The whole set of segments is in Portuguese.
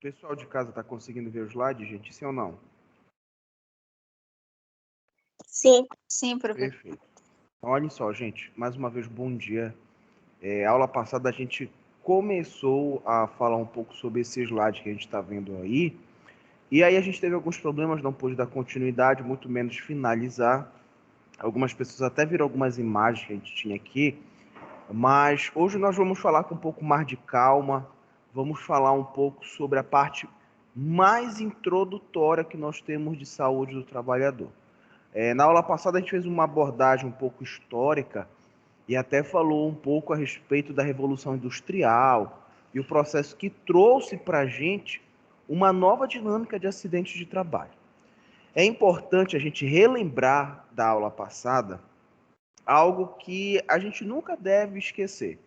Pessoal de casa está conseguindo ver os slides, gente? Sim ou não? Sim, professor. Perfeito. Então, olhem só, gente. Mais uma vez, bom dia. Aula passada a gente começou a falar um pouco sobre esse slide que a gente está vendo aí. E aí a gente teve alguns problemas, não pôde dar continuidade, muito menos finalizar. Algumas pessoas até viram algumas imagens que a gente tinha aqui. Mas hoje nós vamos falar com um pouco mais de calma. Vamos falar um pouco sobre a parte mais introdutória que nós temos de saúde do trabalhador. Na aula passada a gente fez uma abordagem um pouco histórica e até falou um pouco a respeito da Revolução Industrial e o processo que trouxe para a gente uma nova dinâmica de acidentes de trabalho. É importante a gente relembrar da aula passada algo que a gente nunca deve esquecer,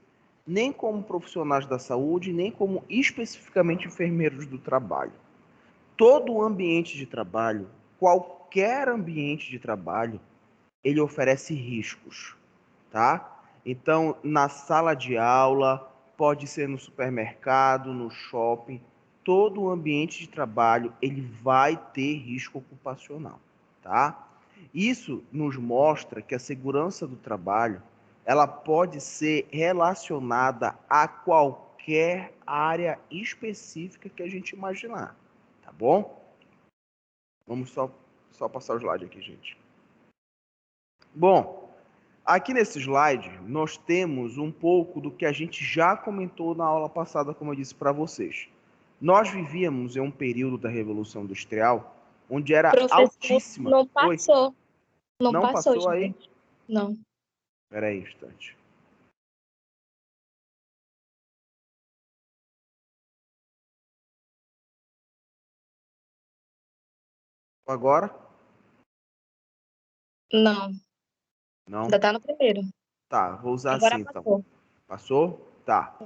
nem como profissionais da saúde, nem como especificamente enfermeiros do trabalho. Todo ambiente de trabalho, qualquer ambiente de trabalho, ele oferece riscos, tá? Então, na sala de aula, pode ser no supermercado, no shopping, todo o ambiente de trabalho, ele vai ter risco ocupacional, tá? Isso nos mostra que a segurança do trabalho, ela pode ser relacionada a qualquer área específica que a gente imaginar, tá bom? Vamos só passar o slide aqui, gente. Bom, aqui nesse slide nós temos um pouco do que a gente já comentou na aula passada, como eu disse para vocês. Nós vivíamos em um período da Revolução Industrial onde era Professor, altíssima. não Oi, passou. Não não passou aí? gente. Não. Espera aí um instante. Agora? Não. Não? Ainda tá no primeiro. Tá, vou usar Agora assim então. passou. Passou? Tá.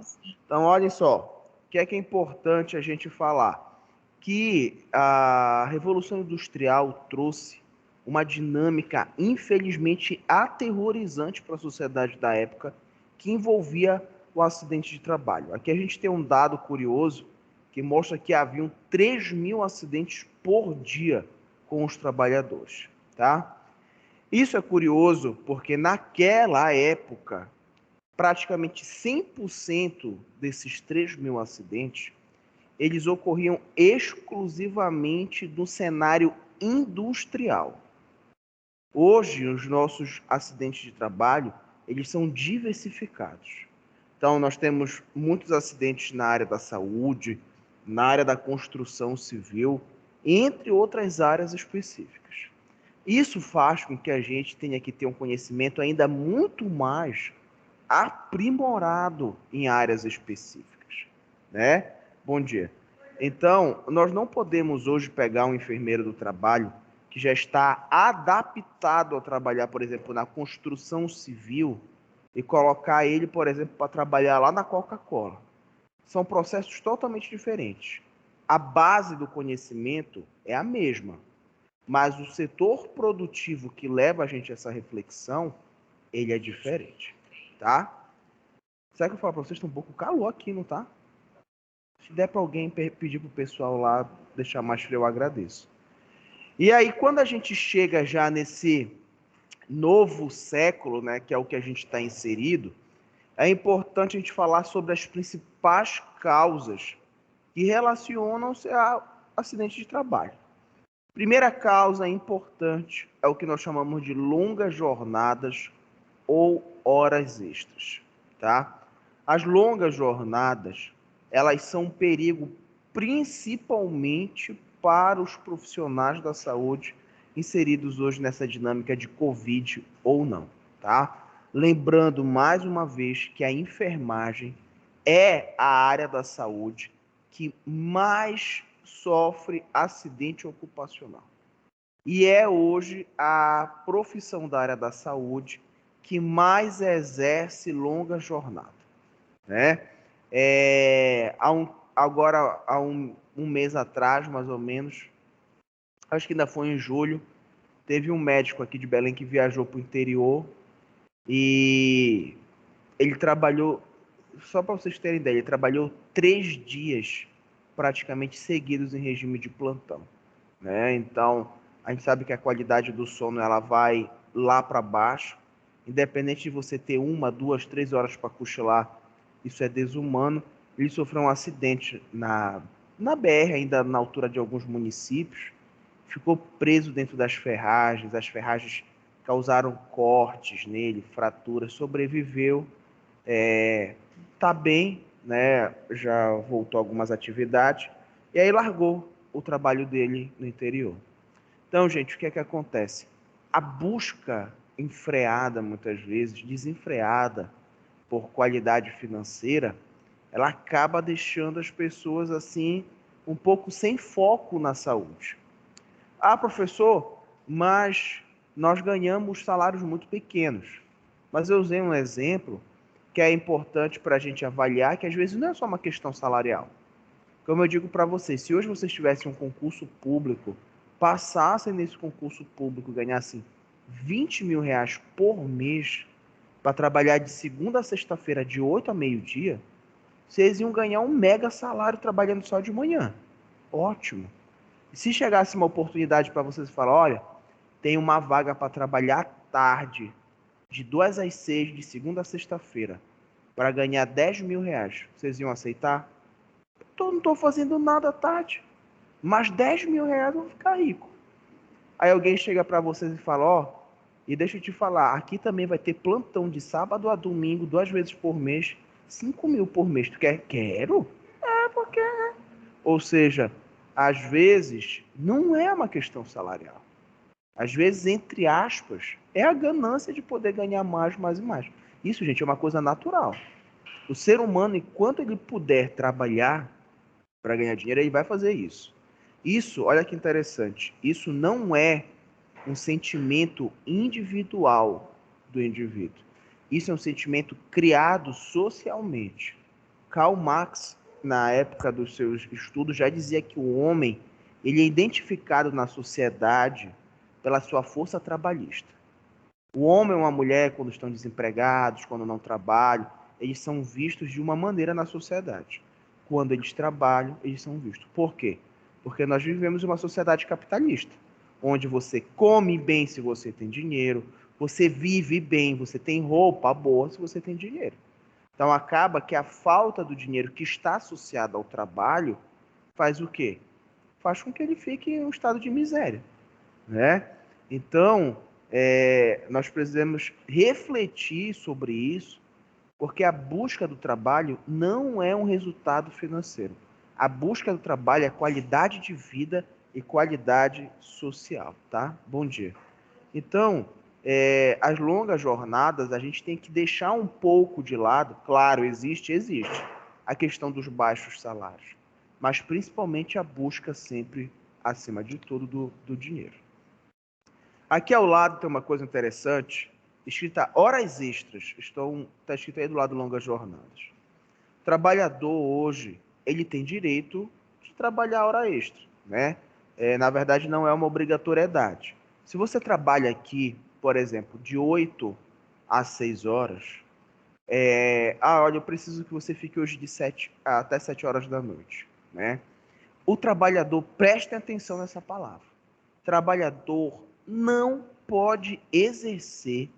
Então, olhem só. O que é importante a gente falar? Que a Revolução Industrial trouxe uma dinâmica, infelizmente, aterrorizante para a sociedade da época, que envolvia o acidente de trabalho. Aqui a gente tem um dado curioso que mostra que haviam 3.000 acidentes por dia com os trabalhadores, tá? Isso é curioso porque naquela época, praticamente 100% desses 3.000 acidentes, eles ocorriam exclusivamente no cenário industrial. Hoje, os nossos acidentes de trabalho, eles são diversificados. Então, nós temos muitos acidentes na área da saúde, na área da construção civil, entre outras áreas específicas. Isso faz com que a gente tenha que ter um conhecimento ainda muito mais aprimorado em áreas específicas, né? Bom dia. Então, nós não podemos hoje pegar um enfermeiro do trabalho que já está adaptado a trabalhar, por exemplo, na construção civil e colocar ele, por exemplo, para trabalhar lá na Coca-Cola. São processos totalmente diferentes. A base do conhecimento é a mesma, mas o setor produtivo que leva a gente a essa reflexão, ele é diferente, tá? Será que eu falo para vocês? Tá um pouco calor aqui, não tá? Se der para alguém pedir pro pessoal lá deixar mais frio, eu agradeço. E aí, quando a gente chega já nesse novo século, né, que é o que a gente está inserido, é importante a gente falar sobre as principais causas que relacionam-se a acidente de trabalho. Primeira causa importante é o que nós chamamos de longas jornadas ou horas extras, tá? As longas jornadas, elas são um perigo principalmente para os profissionais da saúde inseridos hoje nessa dinâmica de Covid ou não, tá? Lembrando mais uma vez que a enfermagem é a área da saúde que mais sofre acidente ocupacional. E é hoje a profissão da área da saúde que mais exerce longa jornada, né? Agora, há um mês atrás, mais ou menos, acho que ainda foi em julho, teve um médico aqui de Belém que viajou para o interior e ele trabalhou, só para vocês terem ideia, ele trabalhou 3 dias praticamente seguidos em regime de plantão, né? Então, a gente sabe que a qualidade do sono ela vai lá para baixo, independente de você ter 1, 2, 3 horas para cochilar, isso é desumano. Ele sofreu um acidente na BR, ainda na altura de alguns municípios, ficou preso dentro das ferragens, as ferragens causaram cortes nele, fraturas, sobreviveu, tá bem, né? Já voltou a algumas atividades, e aí largou o trabalho dele no interior. Então, gente, o que é que acontece? A busca enfreada, muitas vezes, desenfreada por qualidade financeira, ela acaba deixando as pessoas assim um pouco sem foco na saúde. Ah, professor, mas nós ganhamos salários muito pequenos. Mas eu usei um exemplo que é importante para a gente avaliar, que às vezes não é só uma questão salarial. Como eu digo para vocês, se hoje vocês tivessem um concurso público, passassem nesse concurso público, ganhassem 20 mil reais por mês para trabalhar de segunda a sexta-feira, de 8 a meio-dia, vocês iam ganhar um mega salário trabalhando só de manhã. Ótimo. E se chegasse uma oportunidade para vocês falar, olha, tem uma vaga para trabalhar à tarde, de 2 às 6, de segunda a sexta-feira, para ganhar 10 mil reais, vocês iam aceitar? Não estou fazendo nada à tarde, mas 10 mil reais eu vou ficar rico. Aí alguém chega para vocês e fala, ó, e deixa eu te falar, aqui também vai ter plantão de sábado a domingo, 2 vezes por mês, 5 mil por mês. Tu quer? Quero? É, porque... Ou seja, às vezes, não é uma questão salarial. Às vezes, entre aspas, é a ganância de poder ganhar mais, mais e mais. Isso, gente, é uma coisa natural. O ser humano, enquanto ele puder trabalhar para ganhar dinheiro, ele vai fazer isso. Isso, olha que interessante, isso não é um sentimento individual do indivíduo. Isso é um sentimento criado socialmente. Karl Marx, na época dos seus estudos, já dizia que o homem ele é identificado na sociedade pela sua força trabalhista. O homem e uma mulher, quando estão desempregados, quando não trabalham, eles são vistos de uma maneira na sociedade. Quando eles trabalham, eles são vistos. Por quê? Porque nós vivemos uma sociedade capitalista, onde você come bem se você tem dinheiro, você vive bem, você tem roupa boa se você tem dinheiro. Então acaba que a falta do dinheiro que está associada ao trabalho faz o quê? Faz com que ele fique em um estado de miséria, né? Então, nós precisamos refletir sobre isso, porque a busca do trabalho não é um resultado financeiro. A busca do trabalho é qualidade de vida e qualidade social, tá? Bom dia. Então, as longas jornadas, a gente tem que deixar um pouco de lado, claro, existe a questão dos baixos salários, mas principalmente a busca sempre, acima de tudo, do dinheiro. Aqui ao lado tem uma coisa interessante, escrita horas extras, está escrito aí do lado longas jornadas. O trabalhador hoje, ele tem direito de trabalhar hora extra, né? Na verdade, não é uma obrigatoriedade. Se você trabalha aqui, por exemplo, de 8 a 6 horas, olha, eu preciso que você fique hoje de 7 até 7 horas da noite, né? O trabalhador, preste atenção nessa palavra. Trabalhador não pode exercer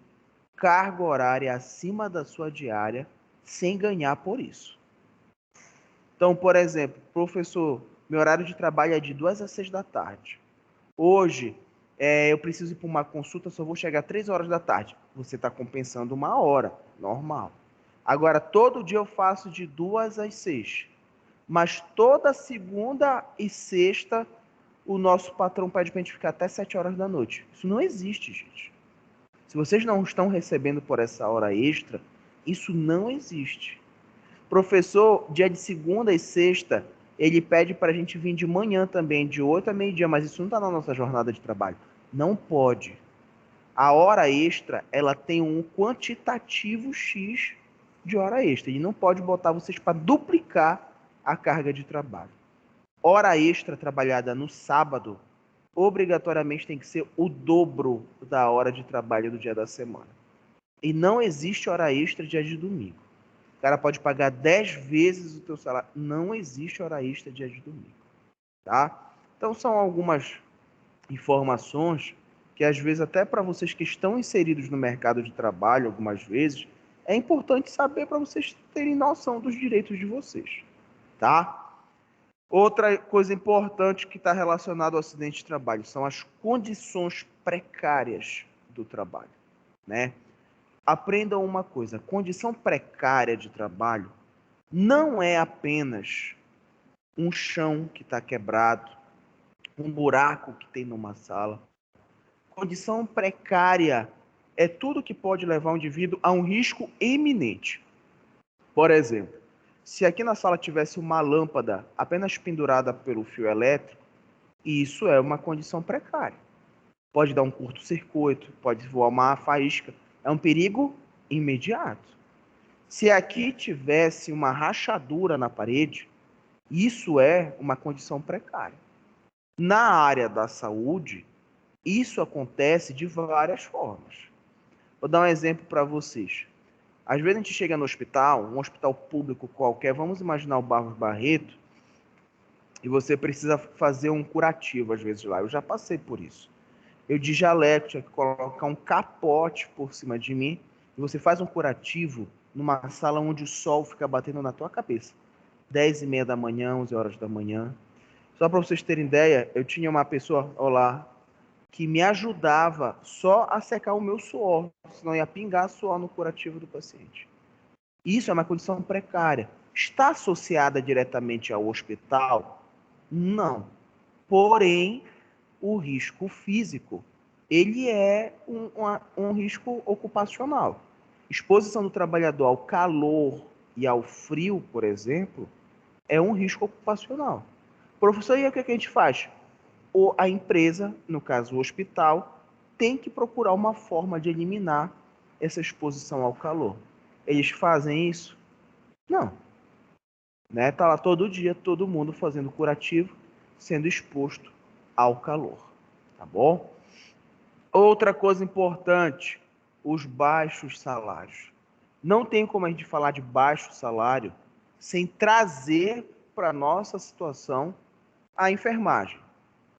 carga horária acima da sua diária sem ganhar por isso. Então, por exemplo, professor, meu horário de trabalho é de 2 às 6 da tarde. Hoje, eu preciso ir para uma consulta, só vou chegar às 3 horas da tarde. Você está compensando 1 hora, normal. Agora, todo dia eu faço de 2 às 6. Mas toda segunda e sexta, o nosso patrão pede para a gente ficar até 7 horas da noite. Isso não existe, gente. Se vocês não estão recebendo por essa hora extra, isso não existe. Professor, dia de segunda e sexta, ele pede para a gente vir de manhã também, de 8 a meio-dia, mas isso não está na nossa jornada de trabalho. Não pode. A hora extra, ela tem um quantitativo X de hora extra. Ele não pode botar vocês para duplicar a carga de trabalho. Hora extra trabalhada no sábado, obrigatoriamente tem que ser o dobro da hora de trabalho do dia da semana. E não existe hora extra dia de domingo. O cara pode pagar 10 vezes o teu salário. Não existe hora extra dia de domingo, tá? Então são algumas informações que às vezes até para vocês que estão inseridos no mercado de trabalho, algumas vezes, é importante saber para vocês terem noção dos direitos de vocês, tá? Outra coisa importante que está relacionada ao acidente de trabalho são as condições precárias do trabalho, né? Aprendam uma coisa, condição precária de trabalho não é apenas um chão que está quebrado, um buraco que tem numa sala. Condição precária é tudo que pode levar o indivíduo a um risco eminente. Por exemplo, se aqui na sala tivesse uma lâmpada apenas pendurada pelo fio elétrico, isso é uma condição precária. Pode dar um curto-circuito, pode voar uma faísca. É um perigo imediato. Se aqui tivesse uma rachadura na parede, isso é uma condição precária. Na área da saúde, isso acontece de várias formas. Vou dar um exemplo para vocês. Às vezes a gente chega no hospital, um hospital público qualquer, vamos imaginar o Barros Barreto, e você precisa fazer um curativo às vezes lá. Eu já passei por isso. Eu de jaleco, tinha que colocar um capote por cima de mim, e você faz um curativo numa sala onde o sol fica batendo na tua cabeça. 10h30 da manhã, 11 horas da manhã. Só para vocês terem ideia, eu tinha uma pessoa lá que me ajudava só a secar o meu suor, senão ia pingar suor no curativo do paciente. Isso é uma condição precária. Está associada diretamente ao hospital? Não. Porém, o risco físico, ele é um risco ocupacional. Exposição do trabalhador ao calor e ao frio, por exemplo, é um risco ocupacional. Professor, e aí o que a gente faz? Ou a empresa, no caso o hospital, tem que procurar uma forma de eliminar essa exposição ao calor. Eles fazem isso? Não. Né? Tá lá todo dia, todo mundo fazendo curativo, sendo exposto ao calor. Tá bom? Outra coisa importante, os baixos salários. Não tem como a gente falar de baixo salário sem trazer para a nossa situação a enfermagem,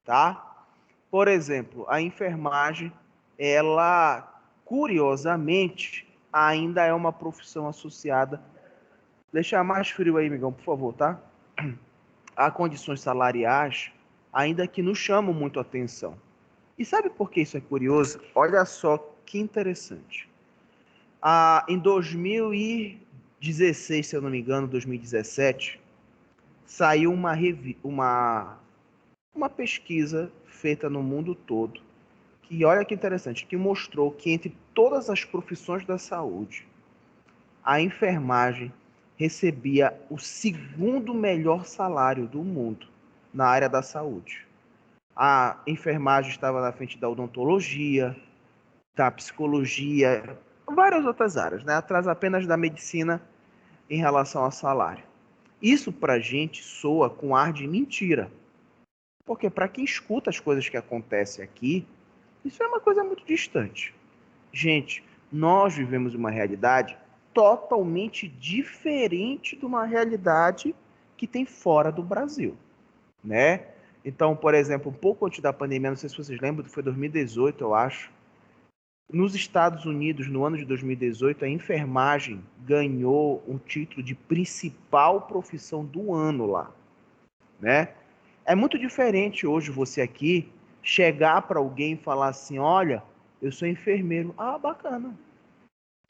tá? Por exemplo, a enfermagem, ela, curiosamente, ainda é uma profissão associada. Deixa mais frio aí, amigão, por favor, tá? Há condições salariais ainda que nos chamam muito a atenção. E sabe por que isso é curioso? Olha só que interessante. Em 2016, se eu não me engano, 2017, saiu uma pesquisa feita no mundo todo, que olha que interessante, que mostrou que entre todas as profissões da saúde, a enfermagem recebia o segundo melhor salário do mundo na área da saúde. A enfermagem estava na frente da odontologia, da psicologia, várias outras áreas, né? Atrás apenas da medicina em relação ao salário. Isso para a gente soa com ar de mentira. Porque para quem escuta as coisas que acontecem aqui, isso é uma coisa muito distante. Gente, nós vivemos uma realidade totalmente diferente de uma realidade que tem fora do Brasil, né? Então, por exemplo, um pouco antes da pandemia, não sei se vocês lembram, foi 2018, eu acho. Nos Estados Unidos, no ano de 2018, a enfermagem ganhou um título de principal profissão do ano lá, né? É muito diferente hoje você aqui chegar para alguém e falar assim, olha, eu sou enfermeiro. Ah, bacana,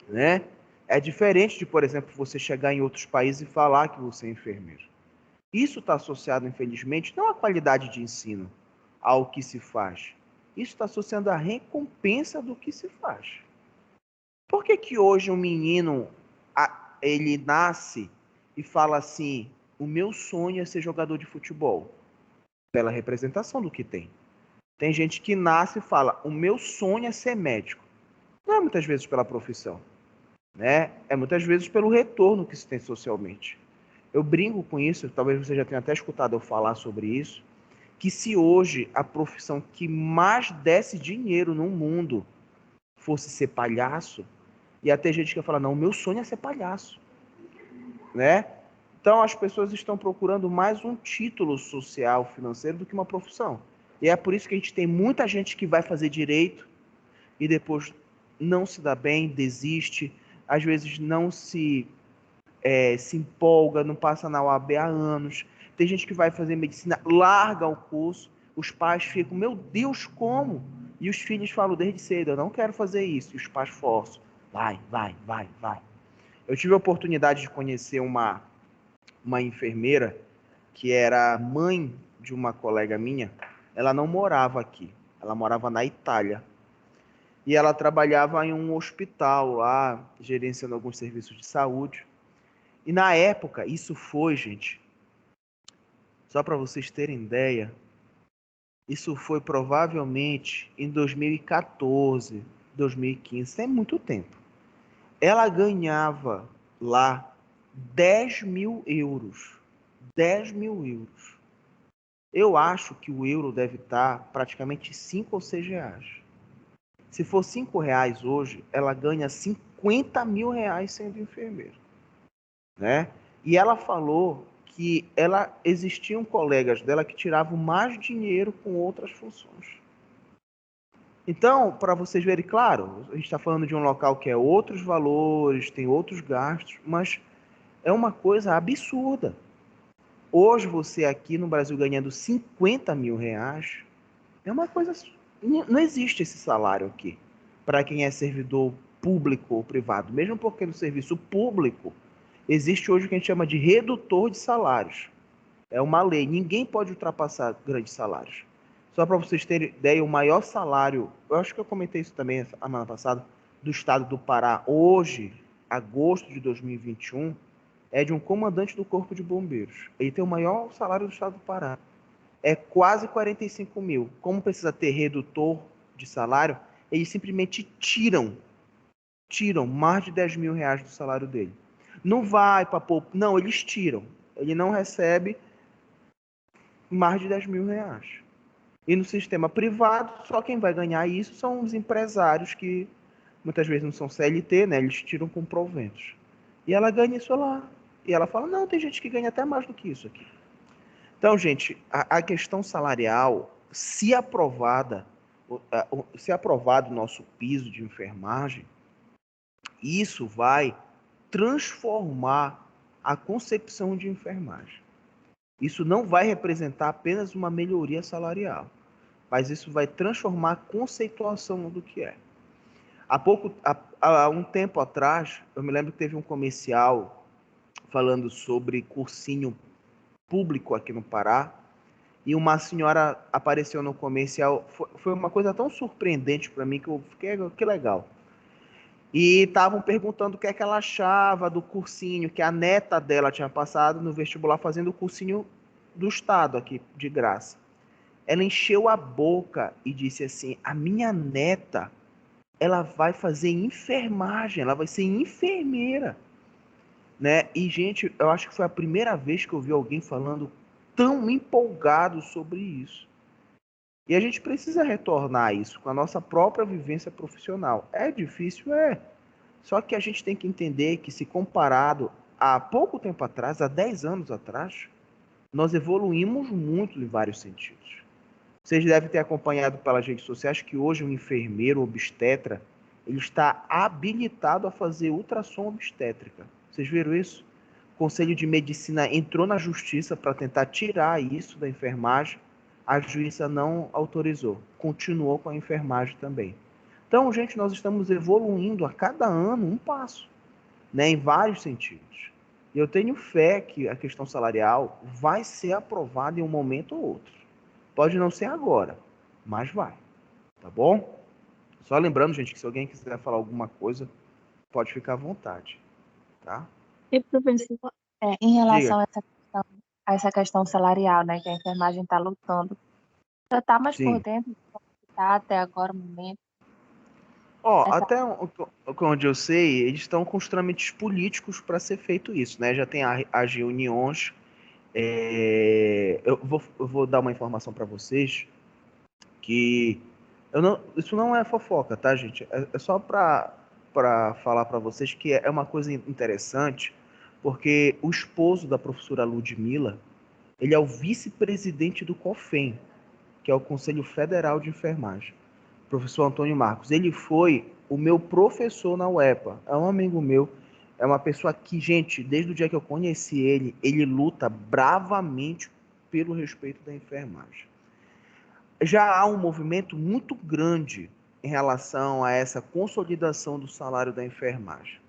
né? É diferente de, por exemplo, você chegar em outros países e falar que você é enfermeiro. Isso está associado, infelizmente, não à qualidade de ensino, ao que se faz. Isso está associado à recompensa do que se faz. Por que que hoje um menino, ele nasce e fala assim, o meu sonho é ser jogador de futebol? Pela representação do que tem. Tem gente que nasce e fala, o meu sonho é ser médico. Não é muitas vezes pela profissão, né? É muitas vezes pelo retorno que se tem socialmente. Eu brinco com isso, talvez você já tenha até escutado eu falar sobre isso, que se hoje a profissão que mais desse dinheiro no mundo fosse ser palhaço, ia ter gente que ia falar, não, o meu sonho é ser palhaço. né? Então as pessoas estão procurando mais um título social financeiro do que uma profissão. E é por isso que a gente tem muita gente que vai fazer direito e depois não se dá bem, desiste, às vezes não se empolga, não passa na OAB há anos. Tem gente que vai fazer medicina, larga o curso, os pais ficam, meu Deus, como? E os filhos falam desde cedo, eu não quero fazer isso. E os pais forçam, vai, vai, vai, vai. Eu tive a oportunidade de conhecer uma enfermeira que era mãe de uma colega minha. Ela não morava aqui, ela morava na Itália. E ela trabalhava em um hospital lá, gerenciando alguns serviços de saúde. E na época, isso foi, gente, só para vocês terem ideia, isso foi provavelmente em 2014, 2015, tem muito tempo. Ela ganhava lá 10 mil euros. 10 mil euros. Eu acho que o euro deve estar praticamente 5 ou 6 reais. Se for 5 reais hoje, ela ganha 50 mil reais sendo enfermeira, né? E ela falou que existiam colegas dela que tiravam mais dinheiro com outras funções. Então, para vocês verem, claro, a gente está falando de um local que é outros valores, tem outros gastos, mas é uma coisa absurda. Hoje, você aqui no Brasil ganhando 50 mil reais, é uma coisa. Não existe esse salário aqui para quem é servidor público ou privado. Mesmo porque no serviço público existe hoje o que a gente chama de redutor de salários. É uma lei, ninguém pode ultrapassar grandes salários. Só para vocês terem ideia, o maior salário, eu acho que eu comentei isso também a semana passada, do estado do Pará, hoje, agosto de 2021, é de um comandante do Corpo de Bombeiros. Ele tem o maior salário do estado do Pará. É quase 45 mil. Como precisa ter redutor de salário, eles simplesmente tiram mais de 10 mil reais do salário dele. Não vai para pouco. Não, eles tiram. Ele não recebe mais de 10 mil reais. E no sistema privado, só quem vai ganhar isso são os empresários que muitas vezes não são CLT, né? Eles tiram com proventos. E ela ganha isso lá. E ela fala, não, tem gente que ganha até mais do que isso aqui. Então, gente, a questão salarial, se aprovado o nosso piso de enfermagem, isso vai transformar a concepção de enfermagem. Isso não vai representar apenas uma melhoria salarial, mas isso vai transformar a conceituação do que é. Há um tempo atrás, eu me lembro que teve um comercial falando sobre cursinho público aqui no Pará, e uma senhora apareceu no comercial. Foi uma coisa tão surpreendente para mim que eu fiquei, que legal. E estavam perguntando o que é que ela achava do cursinho que a neta dela tinha passado no vestibular fazendo o cursinho do estado aqui, de graça. Ela encheu a boca e disse assim: a minha neta, ela vai fazer enfermagem, ela vai ser enfermeira, né? E, gente, eu acho que foi a primeira vez que eu vi alguém falando tão empolgado sobre isso. E a gente precisa retornar isso com a nossa própria vivência profissional. É difícil, é. Só que a gente tem que entender que, se comparado a pouco tempo atrás, há 10 anos atrás, nós evoluímos muito em vários sentidos. Vocês devem ter acompanhado pelas redes sociais que hoje um enfermeiro obstetra, ele está habilitado a fazer ultrassom obstétrica. Vocês viram isso? O Conselho de Medicina entrou na justiça para tentar tirar isso da enfermagem. A juíza não autorizou. Continuou com a enfermagem também. Então, gente, nós estamos evoluindo a cada ano um passo, né, em vários sentidos. E eu tenho fé que a questão salarial vai ser aprovada em um momento ou outro. Pode não ser agora, mas vai. Tá bom? Só lembrando, gente, que se alguém quiser falar alguma coisa, pode ficar à vontade. Tá? E, professor, em Diga. relação a essa questão salarial, né, que a enfermagem está lutando, já está mais por Sim. dentro de como está até agora o momento? Ó, Essa... até onde eu sei, eles estão com os trâmites políticos para ser feito isso, né? Já tem as reuniões. Eu vou dar uma informação para vocês que isso não é fofoca, tá, gente? É só para falar para vocês que é uma coisa interessante, porque o esposo da professora Ludmila, ele é o vice-presidente do COFEN, que é o Conselho Federal de Enfermagem. O professor Antônio Marcos, ele foi o meu professor na UEPA, é um amigo meu, é uma pessoa que, gente, desde o dia que eu conheci ele, ele luta bravamente pelo respeito da enfermagem. Já há um movimento muito grande em relação a essa consolidação do salário da enfermagem.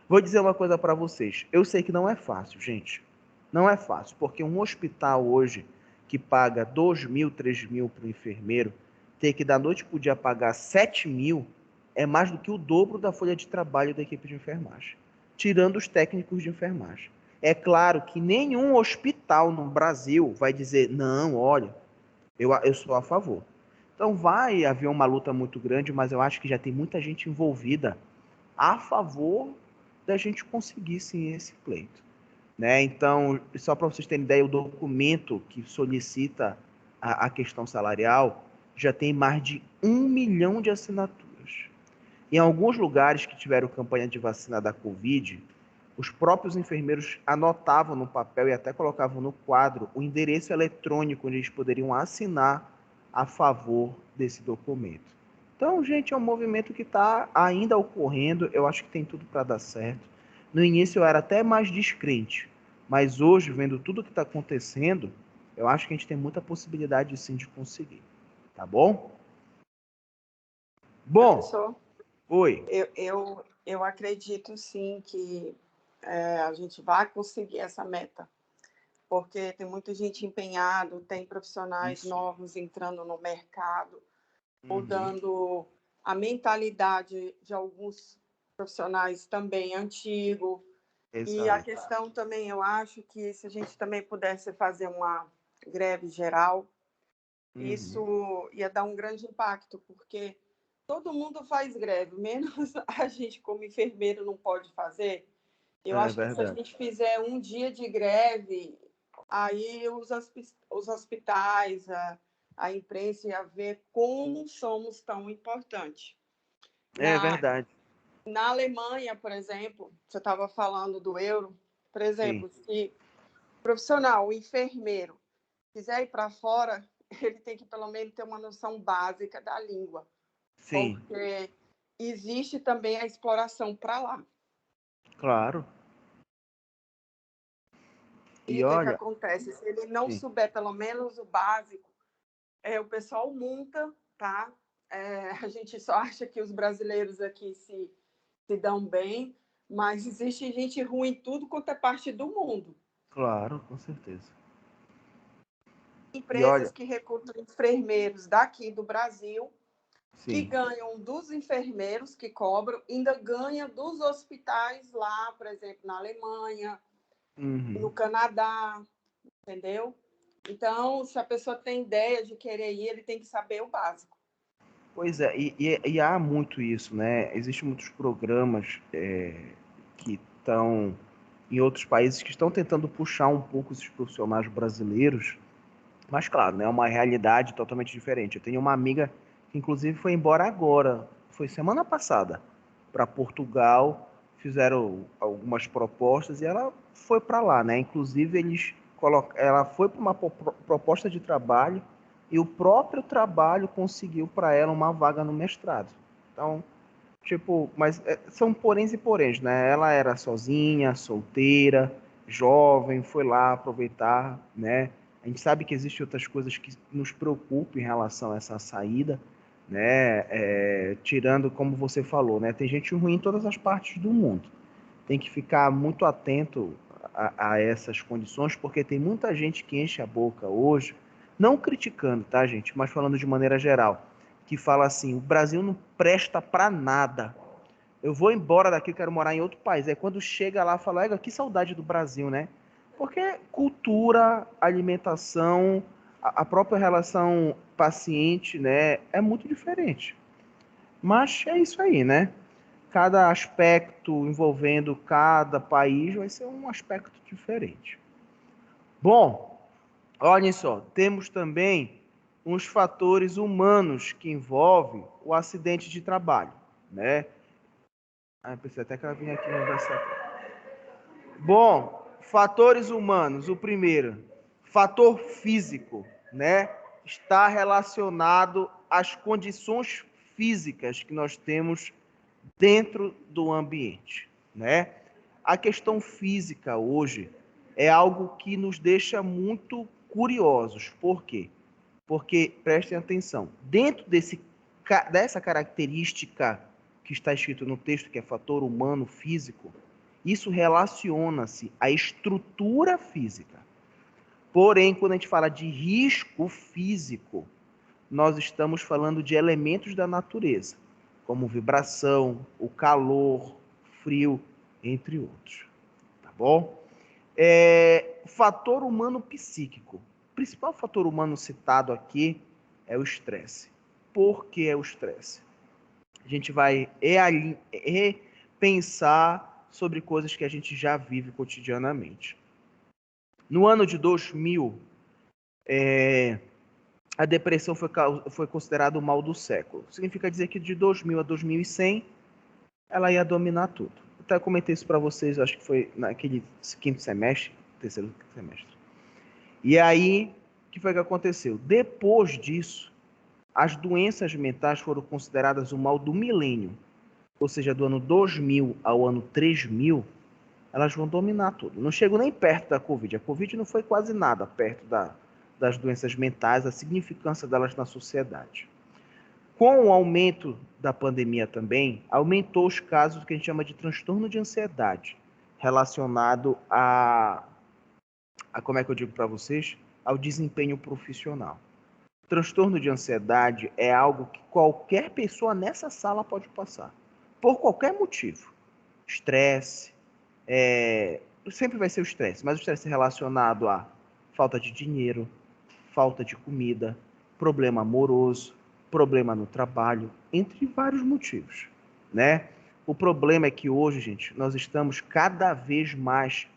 Vou dizer uma coisa para vocês. Eu sei que não é fácil, gente. Não é fácil, porque um hospital hoje que paga 2 mil, 3 mil para o enfermeiro, ter que da noite para o dia pagar 7 mil, é mais do que o dobro da folha de trabalho da equipe de enfermagem, tirando os técnicos de enfermagem. É claro que nenhum hospital no Brasil vai dizer, não, olha, eu sou a favor. Então vai haver uma luta muito grande, mas eu acho que já tem muita gente envolvida a favor da gente conseguir sim esse pleito. Né? Então, só para vocês terem ideia, o documento que solicita a questão salarial já tem mais de 1 milhão de assinaturas. Em alguns lugares que tiveram campanha de vacina da Covid, os próprios enfermeiros anotavam no papel e até colocavam no quadro o endereço eletrônico onde eles poderiam assinar a favor desse documento. Então, gente, é um movimento que está ainda ocorrendo. Eu acho que tem tudo para dar certo. No início eu era até mais descrente, mas hoje, vendo tudo que está acontecendo, eu acho que a gente tem muita possibilidade sim de conseguir. Tá bom? Bom, professor, oi. eu acredito sim que a gente vai conseguir essa meta, porque tem muita gente empenhada, tem profissionais novos entrando no mercado, mudando a mentalidade de alguns profissionais também antigos. Exato. E a questão também, eu acho que se a gente também pudesse fazer uma greve geral, isso ia dar um grande impacto, porque todo mundo faz greve, menos a gente como enfermeiro não pode fazer. Eu acho que se a gente fizer um dia de greve, aí os hospitais, a imprensa ia ver como somos tão importantes. É verdade. Na Alemanha, por exemplo, você estava falando do euro, por exemplo, se o profissional, o enfermeiro, quiser ir para fora, ele tem que pelo menos ter uma noção básica da língua. Sim. Porque existe também a exploração para lá. Claro. E o que acontece? Se ele não souber pelo menos o básico, o pessoal multa, tá? A gente só acha que os brasileiros aqui se dão bem, mas existe gente ruim em tudo quanto é parte do mundo. Claro, com certeza. Empresas que recrutam enfermeiros daqui do Brasil, que ganham dos enfermeiros que cobram, ainda ganham dos hospitais lá, por exemplo, na Alemanha, no Canadá, entendeu? Então, se a pessoa tem ideia de querer ir, ele tem que saber o básico. Pois é, e há muito isso, né? Existem muitos programas que estão em outros países que estão tentando puxar um pouco esses profissionais brasileiros, mas claro, né, é uma realidade totalmente diferente. Eu tenho uma amiga que inclusive foi embora agora, foi semana passada, para Portugal, fizeram algumas propostas e ela foi para lá, né? Inclusive ela foi para uma proposta de trabalho e o próprio trabalho conseguiu para ela uma vaga no mestrado. Então, tipo, mas são poréns e poréns, né? Ela era sozinha, solteira, jovem, foi lá aproveitar, né? A gente sabe que existem outras coisas que nos preocupam em relação a essa saída, né? Tirando, como você falou, né? Tem gente ruim em todas as partes do mundo. Tem que ficar muito atento a essas condições, porque tem muita gente que enche a boca hoje, não criticando, tá, gente? Mas falando de maneira geral, que fala assim, o Brasil não presta para nada. Eu vou embora daqui, eu quero morar em outro país. Aí quando chega lá, fala, que saudade do Brasil, né? Porque cultura, alimentação, a própria relação paciente, né, é muito diferente. Mas é isso aí, né? Cada aspecto envolvendo cada país vai ser um aspecto diferente. Bom, olhem só, temos também uns fatores humanos que envolvem o acidente de trabalho, né? Pensei até que ela vinha aqui no Bom, fatores humanos. O primeiro, fator físico, né? Está relacionado às condições físicas que nós temos dentro do ambiente, né? A questão física hoje é algo que nos deixa muito curiosos. Por quê? Porque, prestem atenção, dentro dessa característica que está escrito no texto, que é fator humano físico, isso relaciona-se à estrutura física. Porém, quando a gente fala de risco físico, nós estamos falando de elementos da natureza, como vibração, o calor, frio, entre outros. Tá bom? Fator humano psíquico. O principal fator humano citado aqui é o estresse. Por que é o estresse? A gente vai pensar sobre coisas que a gente já vive cotidianamente. No ano de 2000, a depressão foi considerada o mal do século. Significa dizer que de 2000 a 2100, ela ia dominar tudo. Eu até comentei isso para vocês, acho que foi naquele terceiro semestre. E aí, o que foi que aconteceu? Depois disso, as doenças mentais foram consideradas o mal do milênio. Ou seja, do ano 2000 ao ano 3000, elas vão dominar tudo. Não chego nem perto da Covid. A Covid não foi quase nada perto das doenças mentais, a significância delas na sociedade. Com o aumento da pandemia também, aumentou os casos que a gente chama de transtorno de ansiedade, relacionado como é que eu digo para vocês? Ao desempenho profissional. Transtorno de ansiedade é algo que qualquer pessoa nessa sala pode passar, por qualquer motivo. Estresse, sempre vai ser o estresse, mas o estresse relacionado a falta de dinheiro, falta de comida, problema amoroso, problema no trabalho, entre vários motivos, né? O problema é que hoje, gente, nós estamos cada vez mais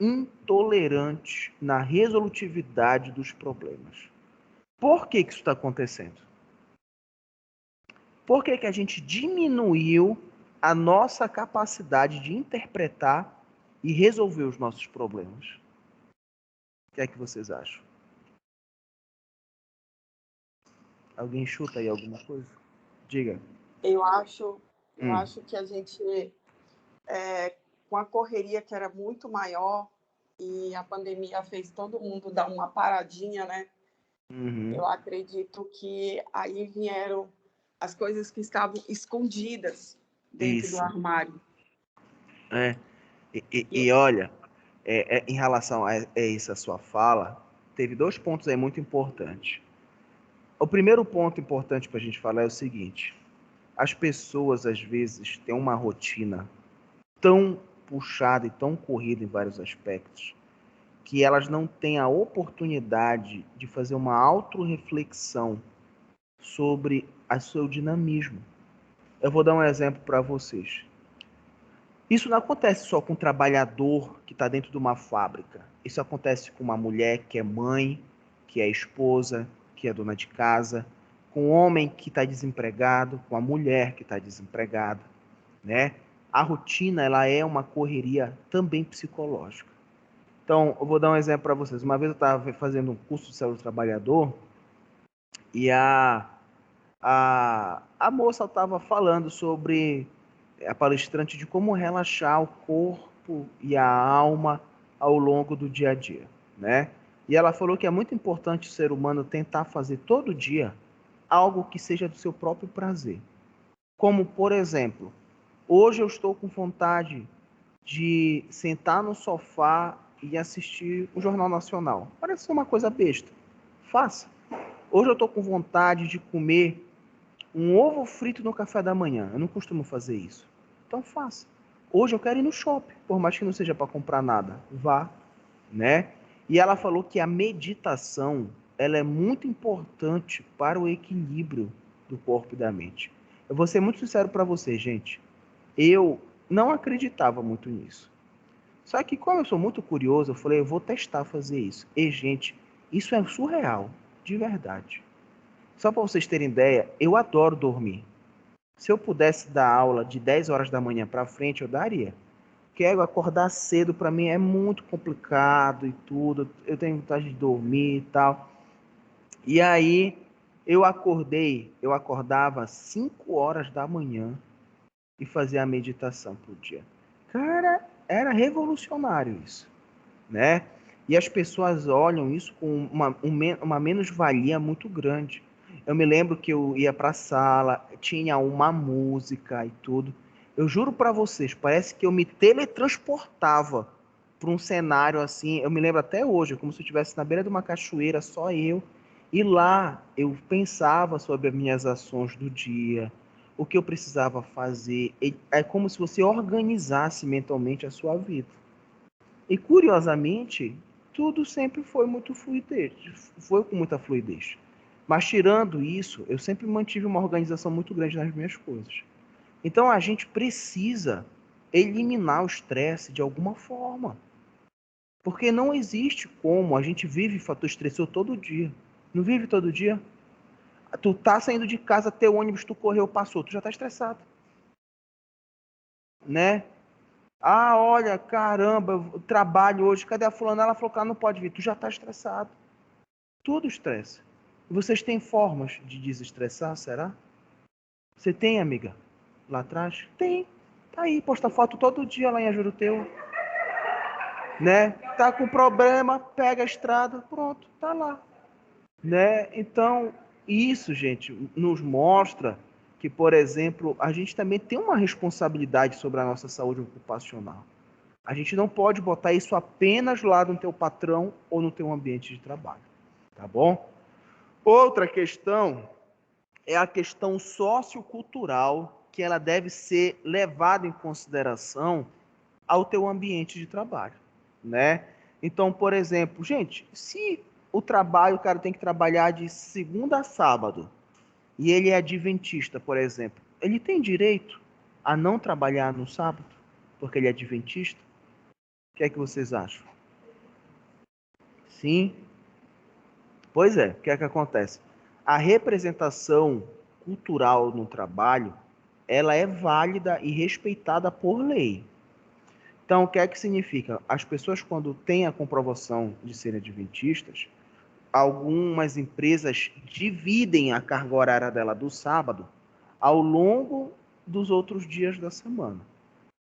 intolerantes na resolutividade dos problemas. Por que isso está acontecendo? Por que a gente diminuiu a nossa capacidade de interpretar e resolver os nossos problemas? O que é que vocês acham? Alguém chuta aí alguma coisa? Diga. Eu acho que a gente, com a correria que era muito maior, e a pandemia fez todo mundo dar uma paradinha, né? Uhum. Eu acredito que aí vieram as coisas que estavam escondidas dentro do armário. E olha, em relação a essa sua fala, teve 2 pontos aí muito importantes. O primeiro ponto importante para a gente falar é o seguinte: as pessoas, às vezes, têm uma rotina tão puxada e tão corrida em vários aspectos, que elas não têm a oportunidade de fazer uma autorreflexão sobre o seu dinamismo. Eu vou dar um exemplo para vocês. Isso não acontece só com um trabalhador que está dentro de uma fábrica. Isso acontece com uma mulher que é mãe, que é esposa, que é dona de casa, com um homem que está desempregado, com a mulher que está desempregada, né? A rotina, ela é uma correria também psicológica. Então, eu vou dar um exemplo para vocês. Uma vez eu estava fazendo um curso de saúde do trabalhador e a moça estava falando sobre a palestrante de como relaxar o corpo e a alma ao longo do dia a dia, né? E ela falou que é muito importante o ser humano tentar fazer todo dia algo que seja do seu próprio prazer. Como, por exemplo, hoje eu estou com vontade de sentar no sofá e assistir o Jornal Nacional. Parece ser uma coisa besta. Faça. Hoje eu estou com vontade de comer um ovo frito no café da manhã. Eu não costumo fazer isso. Então faça. Hoje eu quero ir no shopping, por mais que não seja para comprar nada. Vá, né? E ela falou que a meditação, ela é muito importante para o equilíbrio do corpo e da mente. Eu vou ser muito sincero para você, gente. Eu não acreditava muito nisso. Só que como eu sou muito curioso, eu falei, eu vou testar fazer isso. E, gente, isso é surreal, de verdade. Só para vocês terem ideia, eu adoro dormir. Se eu pudesse dar aula de 10 horas da manhã para frente, eu daria. quero acordar cedo, para mim é muito complicado e tudo, eu tenho vontade de dormir e tal. E aí eu acordava às 5 horas da manhã e fazia a meditação por dia. Cara, era revolucionário isso, né? E as pessoas olham isso com uma menos-valia muito grande. Eu me lembro que eu ia para a sala, tinha uma música e tudo. Eu juro para vocês, parece que eu me teletransportava para um cenário assim. Eu me lembro até hoje, como se eu estivesse na beira de uma cachoeira, só eu. E lá eu pensava sobre as minhas ações do dia, o que eu precisava fazer. É como se você organizasse mentalmente a sua vida. E curiosamente, tudo sempre foi muito fluidez, foi com muita fluidez. Mas tirando isso, eu sempre mantive uma organização muito grande nas minhas coisas. Então a gente precisa eliminar o estresse de alguma forma. Porque não existe como a gente vive fator estressor todo dia. Não vive todo dia? Tu tá saindo de casa, teu ônibus, tu correu, passou, tu já tá estressado. Né? Ah, olha, caramba, eu trabalho hoje, cadê a fulana? Ela falou que ela não pode vir. Tu já tá estressado. Tudo estressa. Vocês têm formas de desestressar, será? Você tem, amiga? Lá atrás? Tem. Tá aí, posta foto todo dia lá em Ajuruteu. Né? Tá com problema, pega a estrada, pronto, tá lá. Né? Então, isso, gente, nos mostra que, por exemplo, a gente também tem uma responsabilidade sobre a nossa saúde ocupacional. A gente não pode botar isso apenas lá no teu patrão ou no teu ambiente de trabalho, tá bom? Outra questão é a questão sociocultural, que ela deve ser levada em consideração ao teu ambiente de trabalho, né? Então, por exemplo, gente, se o cara tem que trabalhar de segunda a sábado, e ele é adventista, por exemplo, ele tem direito a não trabalhar no sábado, porque ele é adventista? O que é que vocês acham? Sim? Pois é, o que é que acontece? A representação cultural no trabalho, ela é válida e respeitada por lei. Então, o que é que significa? As pessoas, quando têm a comprovação de serem adventistas, algumas empresas dividem a carga horária dela do sábado ao longo dos outros dias da semana,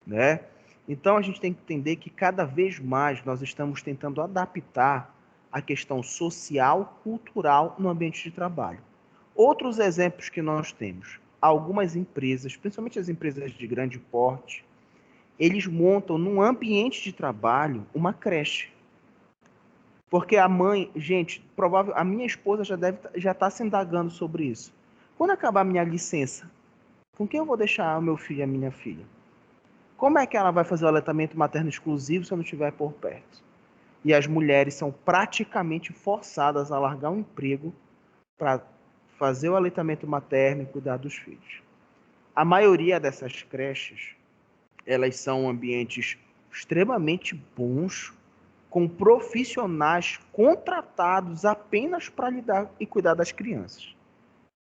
né? Então, a gente tem que entender que cada vez mais nós estamos tentando adaptar a questão social, cultural no ambiente de trabalho. Outros exemplos que nós temos, algumas empresas, principalmente as empresas de grande porte, eles montam num ambiente de trabalho uma creche. Porque a mãe, gente, provável, a minha esposa já está se indagando sobre isso. Quando acabar a minha licença, com quem eu vou deixar o meu filho e a minha filha? Como é que ela vai fazer o aleitamento materno exclusivo se eu não estiver por perto? E as mulheres são praticamente forçadas a largar o emprego para fazer o aleitamento materno e cuidar dos filhos. A maioria dessas creches, elas são ambientes extremamente bons, com profissionais contratados apenas para lidar e cuidar das crianças.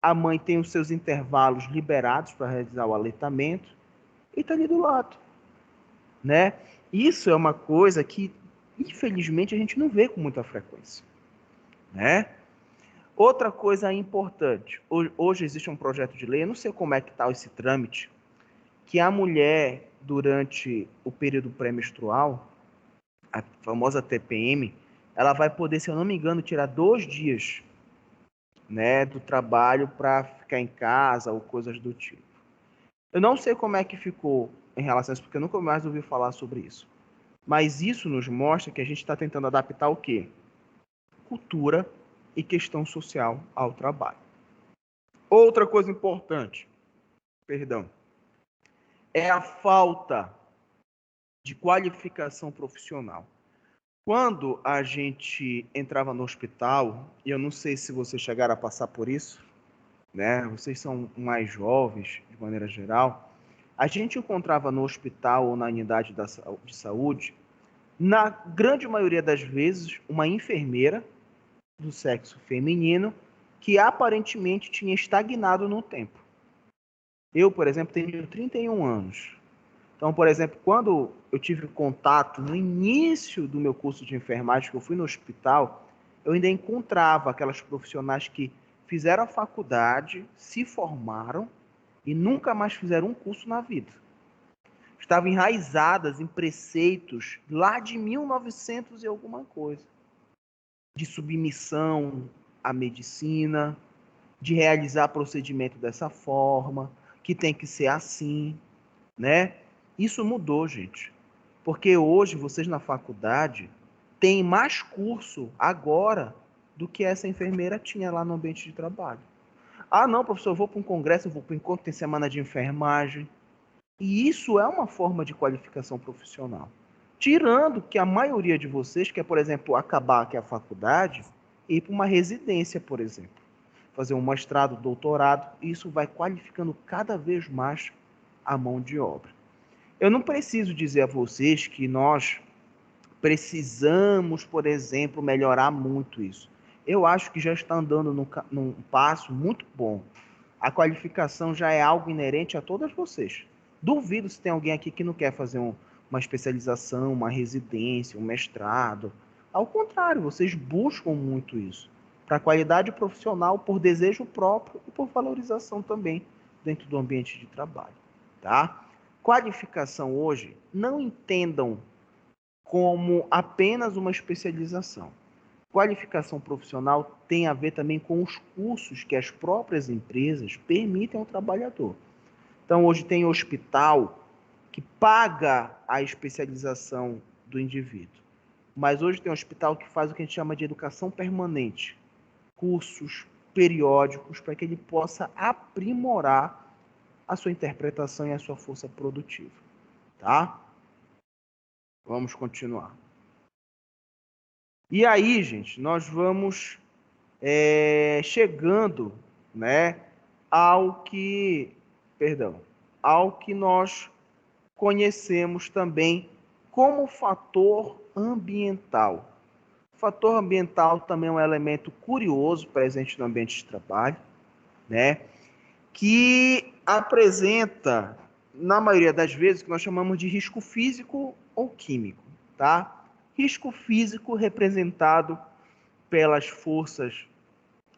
A mãe tem os seus intervalos liberados para realizar o aleitamento e está ali do lado, né? Isso é uma coisa que, infelizmente, a gente não vê com muita frequência, né? Outra coisa importante, hoje existe um projeto de lei, eu não sei como é que está esse trâmite, que a mulher, durante o período pré-menstrual, a famosa TPM, ela vai poder, se eu não me engano, tirar 2 dias, né, do trabalho para ficar em casa ou coisas do tipo. Eu não sei como é que ficou em relação a isso, porque eu nunca mais ouvi falar sobre isso. Mas isso nos mostra que a gente está tentando adaptar o quê? Cultura e questão social ao trabalho. Outra coisa importante, perdão, é a falta de qualificação profissional. Quando a gente entrava no hospital, e eu não sei se vocês chegaram a passar por isso, né? Vocês são mais jovens, de maneira geral. A gente encontrava no hospital ou na unidade de saúde, na grande maioria das vezes, uma enfermeira do sexo feminino que aparentemente tinha estagnado no tempo. Eu, por exemplo, tenho 31 anos. Então, por exemplo, quando eu tive contato no início do meu curso de enfermagem, que eu fui no hospital, eu ainda encontrava aquelas profissionais que fizeram a faculdade, se formaram e nunca mais fizeram um curso na vida. Estavam enraizadas em preceitos lá de 1900 e alguma coisa, de submissão à medicina, de realizar procedimento dessa forma, que tem que ser assim, né? Isso mudou, gente. Porque hoje vocês na faculdade têm mais curso agora do que essa enfermeira tinha lá no ambiente de trabalho. Ah, não, professor, eu vou para um congresso, eu vou para um encontro, tem semana de enfermagem. E isso é uma forma de qualificação profissional. Tirando que a maioria de vocês quer, por exemplo, acabar aqui a faculdade e ir para uma residência, por exemplo. Fazer um mestrado, doutorado, e isso vai qualificando cada vez mais a mão de obra. Eu não preciso dizer a vocês que nós precisamos, por exemplo, melhorar muito isso. Eu acho que já está andando num passo muito bom. A qualificação já é algo inerente a todas vocês. Duvido se tem alguém aqui que não quer fazer uma especialização, uma residência, um mestrado. Ao contrário, vocês buscam muito isso. Para a qualidade profissional, por desejo próprio e por valorização também dentro do ambiente de trabalho. Tá? Qualificação hoje, não entendam como apenas uma especialização. Qualificação profissional tem a ver também com os cursos que as próprias empresas permitem ao trabalhador. Então, hoje tem hospital que paga a especialização do indivíduo. Mas hoje tem hospital que faz o que a gente chama de educação permanente. Cursos periódicos para que ele possa aprimorar a sua interpretação e a sua força produtiva. Tá? Vamos continuar. E aí, gente, nós vamos chegando, né, ao que nós conhecemos também como fator ambiental. O fator ambiental também é um elemento curioso presente no ambiente de trabalho, né, que apresenta, na maioria das vezes, o que nós chamamos de risco físico ou químico, tá? Risco físico representado pelas forças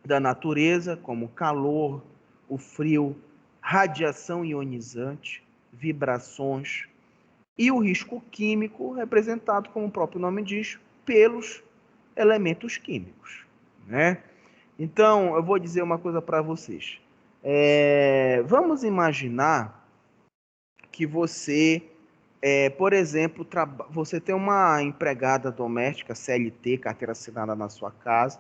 da natureza, como o calor, o frio, radiação ionizante, vibrações, e o risco químico, representado, como o próprio nome diz, pelos elementos químicos, né? Então, eu vou dizer uma coisa para vocês. Vamos imaginar que você, por exemplo, você tem uma empregada doméstica, CLT, carteira assinada na sua casa,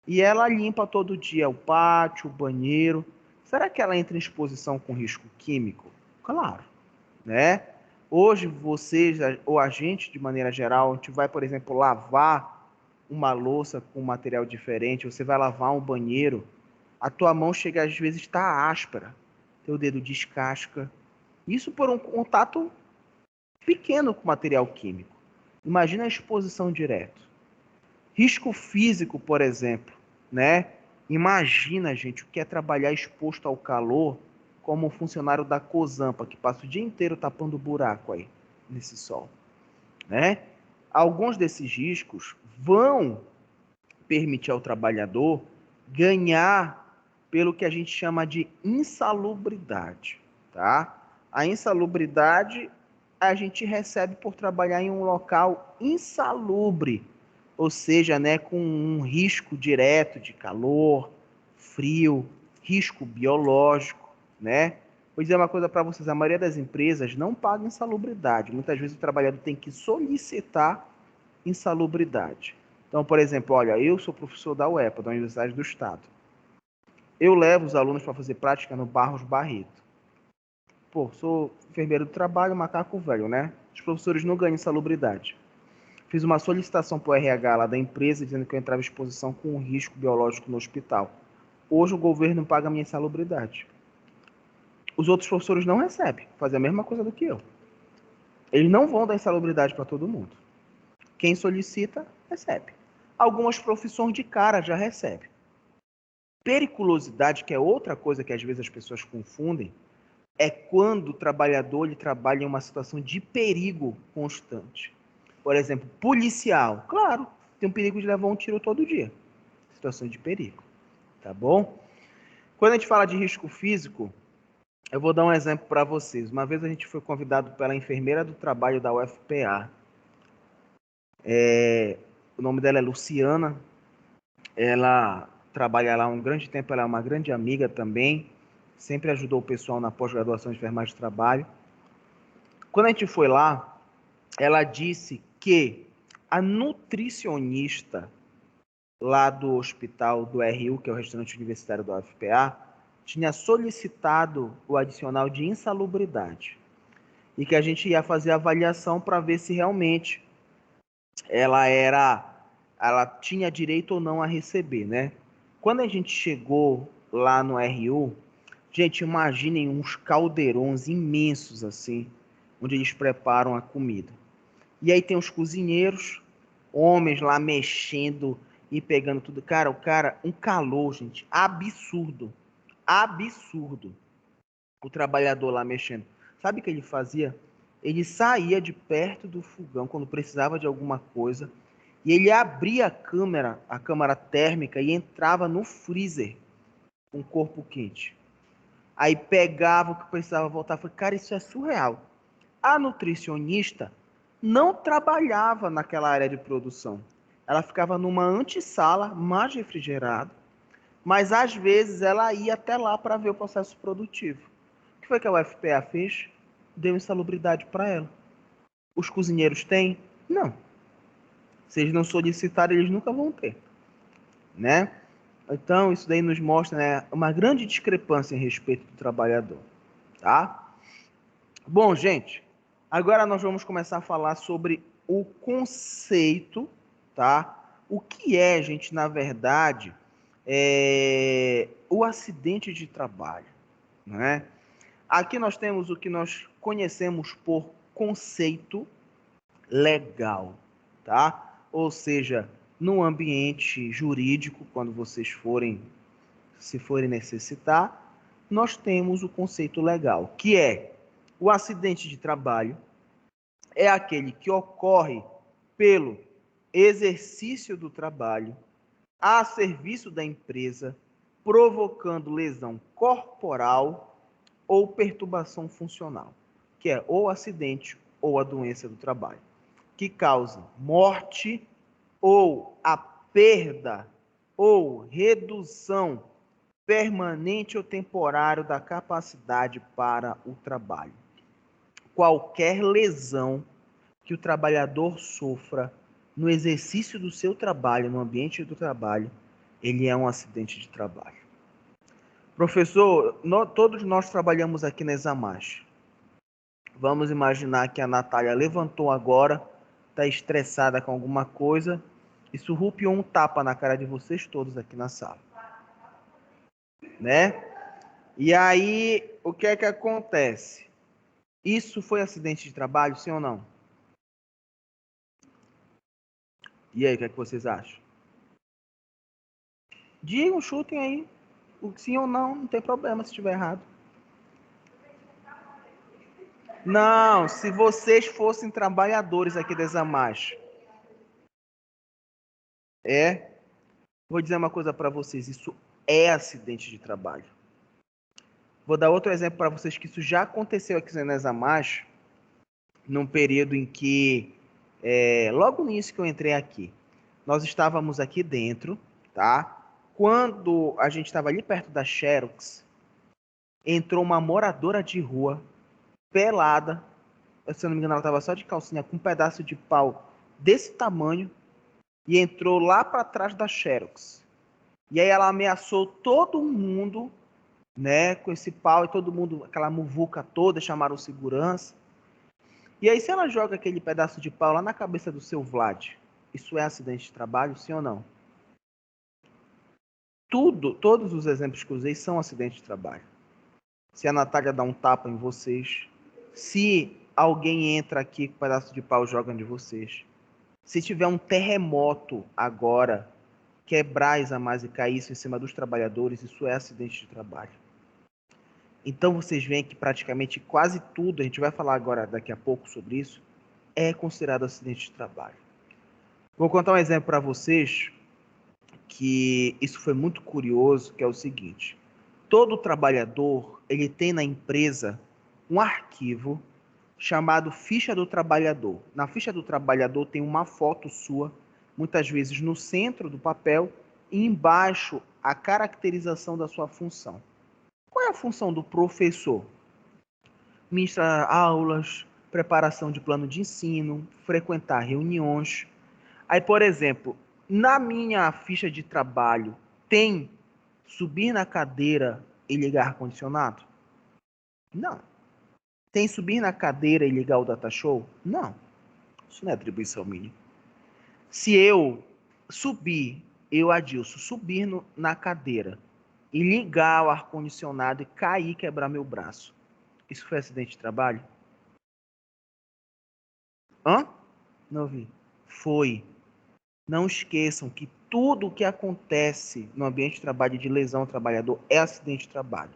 e ela limpa todo dia o pátio, o banheiro. Será que ela entra em exposição com risco químico? Claro, né? Hoje, vocês, ou a gente, de maneira geral, a gente vai, por exemplo, lavar uma louça com um material diferente, você vai lavar um banheiro, a tua mão chega às vezes está áspera, teu dedo descasca. Isso por um contato pequeno com material químico. Imagina a exposição direta. Risco físico, por exemplo, né? Imagina, gente, o que é trabalhar exposto ao calor como um funcionário da Cozampa, que passa o dia inteiro tapando buraco aí, nesse sol, né? Alguns desses riscos vão permitir ao trabalhador ganhar pelo que a gente chama de insalubridade, tá? A insalubridade a gente recebe por trabalhar em um local insalubre, ou seja, né, com um risco direto de calor, frio, risco biológico, né? Vou dizer uma coisa para vocês, a maioria das empresas não paga insalubridade. Muitas vezes o trabalhador tem que solicitar insalubridade. Então, por exemplo, olha, eu sou professor da UEPA, da Universidade do Estado. Eu levo os alunos para fazer prática no Barros Barreto. Pô, sou enfermeiro do trabalho, macaco velho, né? Os professores não ganham insalubridade. Fiz uma solicitação para o RH lá da empresa, dizendo que eu entrava em exposição com um risco biológico no hospital. Hoje o governo paga a minha insalubridade. Os outros professores não recebem, fazem a mesma coisa do que eu. Eles não vão dar insalubridade para todo mundo. Quem solicita, recebe. Algumas profissões de cara já recebem. Periculosidade, que é outra coisa que às vezes as pessoas confundem, é quando o trabalhador ele trabalha em uma situação de perigo constante. Por exemplo, policial. Claro, tem um perigo de levar um tiro todo dia. Situação de perigo. Tá bom? Quando a gente fala de risco físico, eu vou dar um exemplo para vocês. Uma vez a gente foi convidado pela enfermeira do trabalho da UFPA. O nome dela é Luciana. Ela trabalha lá há um grande tempo, ela é uma grande amiga também. Sempre ajudou o pessoal na pós-graduação de enfermagem de trabalho. Quando a gente foi lá, ela disse que a nutricionista lá do hospital do RU, que é o restaurante universitário da UFPA, tinha solicitado o adicional de insalubridade. E que a gente ia fazer a avaliação para ver se realmente ela tinha direito ou não a receber, né? Quando a gente chegou lá no RU, gente, imaginem uns caldeirões imensos assim, onde eles preparam a comida. E aí tem os cozinheiros, homens lá mexendo e pegando tudo. Cara, um calor, gente, absurdo. Absurdo. O trabalhador lá mexendo. Sabe o que ele fazia? Ele saía de perto do fogão quando precisava de alguma coisa e ele abria a câmara térmica e entrava no freezer com o corpo quente. Aí pegava o que precisava voltar. Falei, cara, isso é surreal. A nutricionista não trabalhava naquela área de produção. Ela ficava numa antessala mais refrigerada, mas às vezes ela ia até lá para ver o processo produtivo. O que foi que a UFPA fez? Deu insalubridade para ela. Os cozinheiros têm? Não. Se eles não solicitarem, eles nunca vão ter, né? Então, isso daí nos mostra, né, uma grande discrepância em respeito do trabalhador, tá? Bom, gente, agora nós vamos começar a falar sobre o conceito, tá? O que é, gente, na verdade, o acidente de trabalho, né? Aqui nós temos o que nós conhecemos por conceito legal, tá? Ou seja, no ambiente jurídico, quando vocês se forem necessitar, nós temos o conceito legal, que é o acidente de trabalho é aquele que ocorre pelo exercício do trabalho a serviço da empresa, provocando lesão corporal ou perturbação funcional, que é ou acidente ou a doença do trabalho, que causa morte ou a perda ou redução permanente ou temporário da capacidade para o trabalho. Qualquer lesão que o trabalhador sofra no exercício do seu trabalho, no ambiente do trabalho, ele é um acidente de trabalho. Professor, todos nós trabalhamos aqui na Examash. Vamos imaginar que a Natália levantou agora, está estressada com alguma coisa e surrupiou um tapa na cara de vocês todos aqui na sala, né? E aí, o que é que acontece? Isso foi acidente de trabalho, sim ou não? E aí, o que é que vocês acham? Digam, chutem aí. O sim ou não, não tem problema se estiver errado. Não, se vocês fossem trabalhadores aqui da Examash. Vou dizer uma coisa para vocês, isso é acidente de trabalho. Vou dar outro exemplo para vocês que isso já aconteceu aqui na Examash, num período em que, logo no início que eu entrei aqui, nós estávamos aqui dentro, tá? Quando a gente estava ali perto da Xerox, entrou uma moradora de rua, pelada, se eu não me engano ela estava só de calcinha, com um pedaço de pau desse tamanho, e entrou lá para trás da Xerox. E aí ela ameaçou todo mundo, né, com esse pau, e todo mundo, aquela muvuca toda, chamaram segurança. E aí se ela joga aquele pedaço de pau lá na cabeça do seu Vlad, isso é acidente de trabalho, sim ou não? Todos os exemplos que eu usei são acidentes de trabalho. Se a Natália dá um tapa em vocês, se alguém entra aqui com um pedaço de pau e joga de vocês, se tiver um terremoto agora, quebrar as amas e cair isso em cima dos trabalhadores, isso é acidente de trabalho. Então vocês veem que praticamente quase tudo, a gente vai falar agora daqui a pouco sobre isso, é considerado acidente de trabalho. Vou contar um exemplo para vocês, que isso foi muito curioso, que é o seguinte: todo trabalhador, ele tem na empresa um arquivo chamado ficha do trabalhador. Na ficha do trabalhador tem uma foto sua, muitas vezes no centro do papel, e embaixo a caracterização da sua função. Qual é a função do professor? Ministrar aulas, preparação de plano de ensino, frequentar reuniões. Aí, por exemplo, na minha ficha de trabalho, tem subir na cadeira e ligar ar-condicionado? Não. Tem subir na cadeira e ligar o data show? Não. Isso não é atribuição minha. Se eu subir, Adilson, subir na cadeira e ligar o ar-condicionado e cair e quebrar meu braço, isso foi acidente de trabalho? Hã? Não ouvi. Foi. Não esqueçam que tudo o que acontece no ambiente de trabalho de lesão ao trabalhador é acidente de trabalho.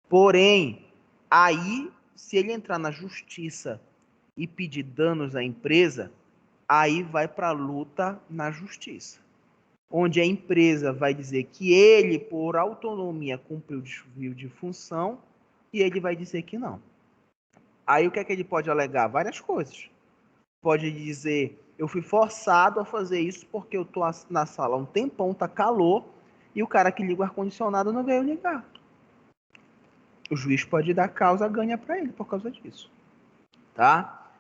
Porém, aí, se ele entrar na justiça e pedir danos à empresa, aí vai para a luta na justiça, onde a empresa vai dizer que ele, por autonomia, cumpriu o desvio de função e ele vai dizer que não. Aí o que é que ele pode alegar? Várias coisas. Pode dizer: eu fui forçado a fazer isso porque eu tô na sala há um tempão, tá calor, e o cara que liga o ar-condicionado não veio ligar. O juiz pode dar causa ganha para ele por causa disso. Tá?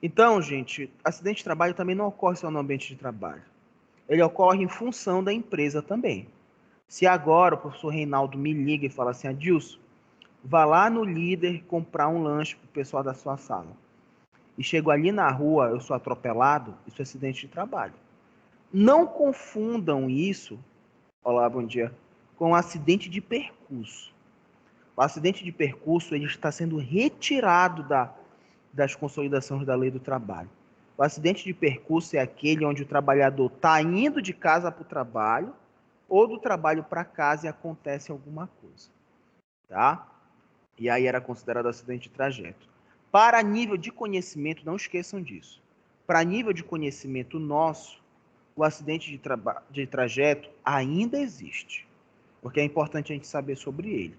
Então, gente, acidente de trabalho também não ocorre só no ambiente de trabalho. Ele ocorre em função da empresa também. Se agora o professor Reinaldo me liga e fala assim: Adilson, vá lá no líder comprar um lanche pro pessoal da sua sala. E chego ali na rua, eu sou atropelado, isso é acidente de trabalho. Não confundam isso, olá, bom dia, com acidente de percurso. O acidente de percurso ele está sendo retirado das consolidações da lei do trabalho. O acidente de percurso é aquele onde o trabalhador está indo de casa para o trabalho ou do trabalho para casa e acontece alguma coisa. Tá? E aí era considerado acidente de trajeto. Para nível de conhecimento, não esqueçam disso. Para nível de conhecimento nosso, o acidente de trajeto ainda existe, porque é importante a gente saber sobre ele.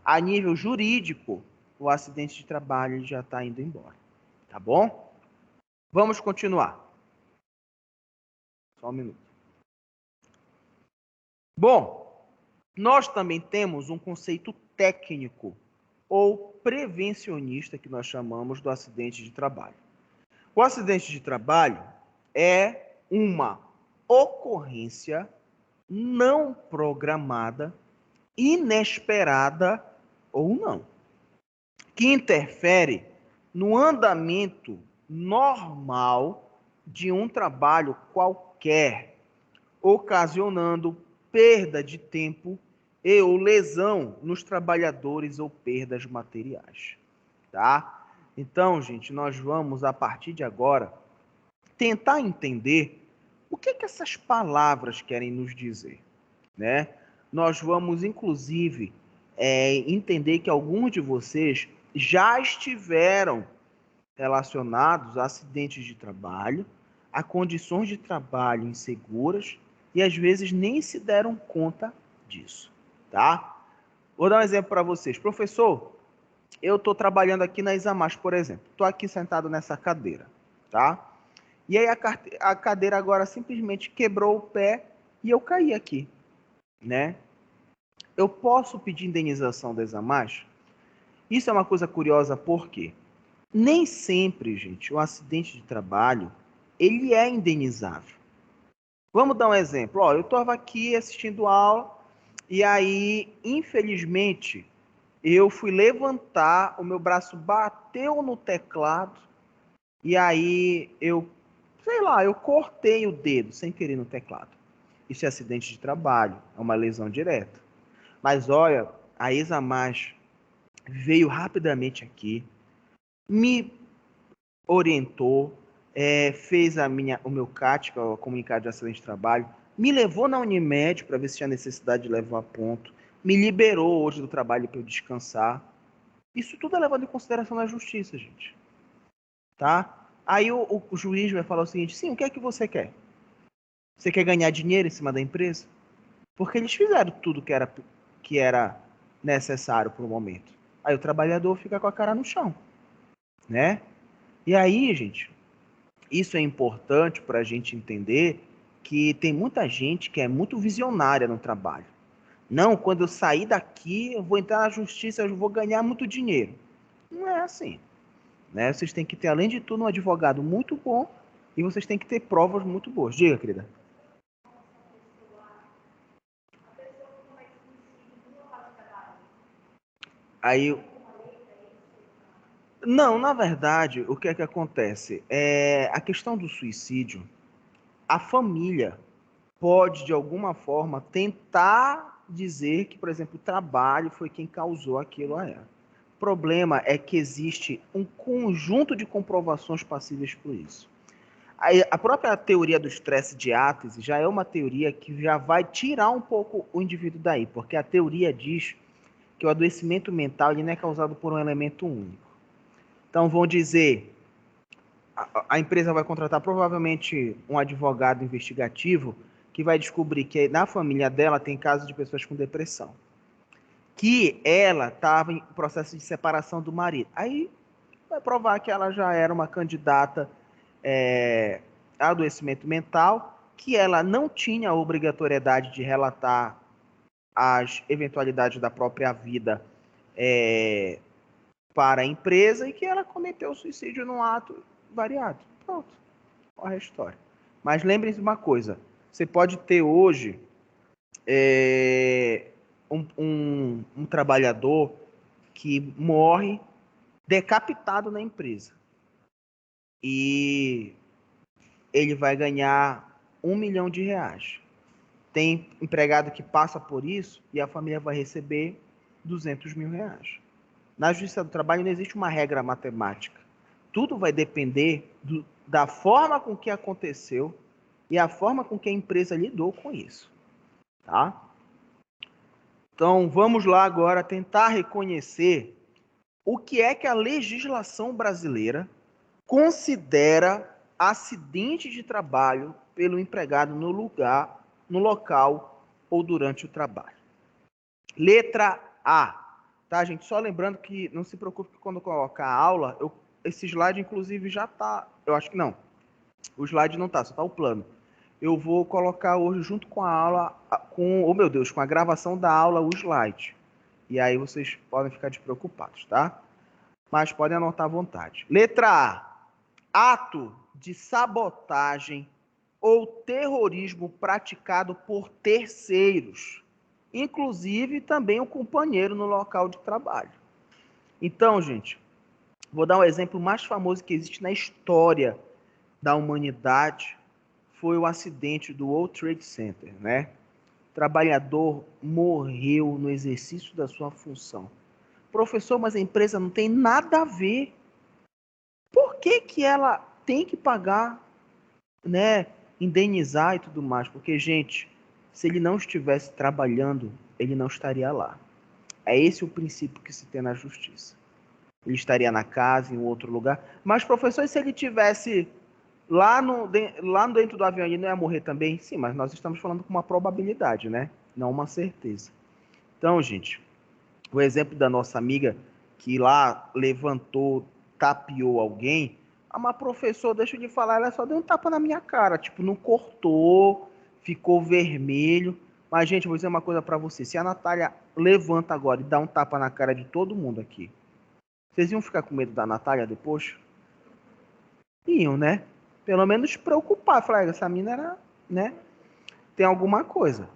A nível jurídico, o acidente de trabalho já está indo embora. Tá bom? Vamos continuar. Só um minuto. Bom, nós também temos um conceito técnico ou prevencionista que nós chamamos do acidente de trabalho. O acidente de trabalho é uma ocorrência não programada, inesperada ou não, que interfere no andamento normal de um trabalho qualquer, ocasionando perda de tempo e ou lesão nos trabalhadores ou perdas materiais, tá? Então, gente, nós vamos, a partir de agora, tentar entender o que essas palavras querem nos dizer, né? Nós vamos, inclusive, entender que alguns de vocês já estiveram relacionados a acidentes de trabalho, a condições de trabalho inseguras e às vezes nem se deram conta disso, tá? Vou dar um exemplo para vocês. Professor, eu estou trabalhando aqui na Isamás, por exemplo. Estou aqui sentado nessa cadeira, tá? E aí a cadeira agora simplesmente quebrou o pé e eu caí aqui, né? Eu posso pedir indenização da Isamás? Isso é uma coisa curiosa porque nem sempre, gente, o acidente de trabalho ele é indenizável. Vamos dar um exemplo. Ó, eu estava aqui assistindo aula e aí, infelizmente, eu fui levantar, o meu braço bateu no teclado e aí eu cortei o dedo sem querer no teclado. Isso é acidente de trabalho, é uma lesão direta. Mas olha, a Isamás veio rapidamente aqui, me orientou, fez o meu CAT, que é o comunicado de acidente de trabalho, me levou na Unimed para ver se tinha necessidade de levar a ponto, me liberou hoje do trabalho para eu descansar. Isso tudo é levado em consideração na justiça, gente. Tá? Aí o juiz vai falar o seguinte, sim, o que é que você quer? Você quer ganhar dinheiro em cima da empresa? Porque eles fizeram tudo que era necessário para o momento. Aí o trabalhador fica com a cara no chão, né? E aí, gente, isso é importante para a gente entender que tem muita gente que é muito visionária no trabalho. Não, quando eu sair daqui, eu vou entrar na justiça, eu vou ganhar muito dinheiro. Não é assim, né? Vocês têm que ter, além de tudo, um advogado muito bom e vocês têm que ter provas muito boas. Diga, querida. Aí, não, na verdade, o que é que acontece? A questão do suicídio, a família pode, de alguma forma, tentar dizer que, por exemplo, o trabalho foi quem causou aquilo a ela. O problema é que existe um conjunto de comprovações passíveis por isso. A própria teoria do estresse diátese já é uma teoria que já vai tirar um pouco o indivíduo daí, porque a teoria diz que o adoecimento mental ele não é causado por um elemento único. Então, vão dizer, a empresa vai contratar provavelmente um advogado investigativo que vai descobrir que na família dela tem casos de pessoas com depressão. Que ela estava em processo de separação do marido. Aí vai provar que ela já era uma candidata a adoecimento mental, que ela não tinha a obrigatoriedade de relatar as eventualidades da própria vida para a empresa e que ela cometeu suicídio num ato variado. Pronto. Olha a história. Mas lembrem-se de uma coisa. Você pode ter hoje um trabalhador que morre decapitado na empresa. E ele vai ganhar R$1 milhão. Tem empregado que passa por isso e a família vai receber R$200 mil. Na Justiça do Trabalho não existe uma regra matemática. Tudo vai depender da forma com que aconteceu e a forma com que a empresa lidou com isso. Tá? Então, vamos lá agora tentar reconhecer o que é que a legislação brasileira considera acidente de trabalho pelo empregado no local ou durante o trabalho. Letra A. Tá, gente? Só lembrando que não se preocupe que quando eu colocar a aula, esse slide, inclusive, já tá. Eu acho que não. O slide não tá, só tá o plano. Eu vou colocar hoje, junto com a aula, com a gravação da aula, o slide. E aí vocês podem ficar despreocupados, tá? Mas podem anotar à vontade. Letra A. Ato de sabotagem ou terrorismo praticado por terceiros, inclusive também o companheiro no local de trabalho. Então, gente, vou dar um exemplo mais famoso que existe na história da humanidade, foi o acidente do World Trade Center, né? O trabalhador morreu no exercício da sua função. Professor, mas a empresa não tem nada a ver. Por que ela tem que pagar, né, indenizar e tudo mais? Porque, gente, se ele não estivesse trabalhando, ele não estaria lá. É esse o princípio que se tem na justiça. Ele estaria na casa, em outro lugar. Mas, professor, se ele tivesse lá dentro do avião, ele não ia morrer também? Sim, mas nós estamos falando com uma probabilidade, né? Não uma certeza. Então, gente, o exemplo da nossa amiga que lá levantou, tapeou alguém, uma professora, deixa eu lhe falar, ela só deu um tapa na minha cara, tipo, não cortou, ficou vermelho. Mas, gente, eu vou dizer uma coisa pra você. Se a Natália levanta agora e dá um tapa na cara de todo mundo aqui, vocês iam ficar com medo da Natália depois? Iam, né? Pelo menos se preocupar. Falar, essa mina era, né? Tem alguma coisa.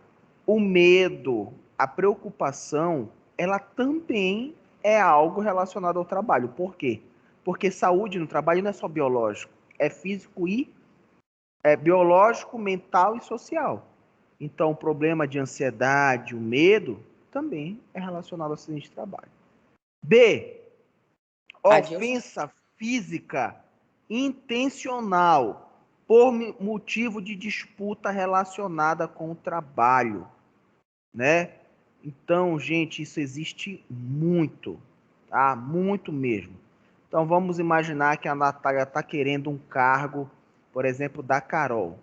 O medo, a preocupação, ela também é algo relacionado ao trabalho. Por quê? Porque saúde no trabalho não é só biológico, é físico e biológico, mental e social. Então, o problema de ansiedade, o medo, também é relacionado ao acidente de trabalho. B. Ofensa física intencional por motivo de disputa relacionada com o trabalho, né? Então, gente, isso existe muito, tá? Muito mesmo. Então vamos imaginar que a Natália está querendo um cargo, por exemplo, da Carol,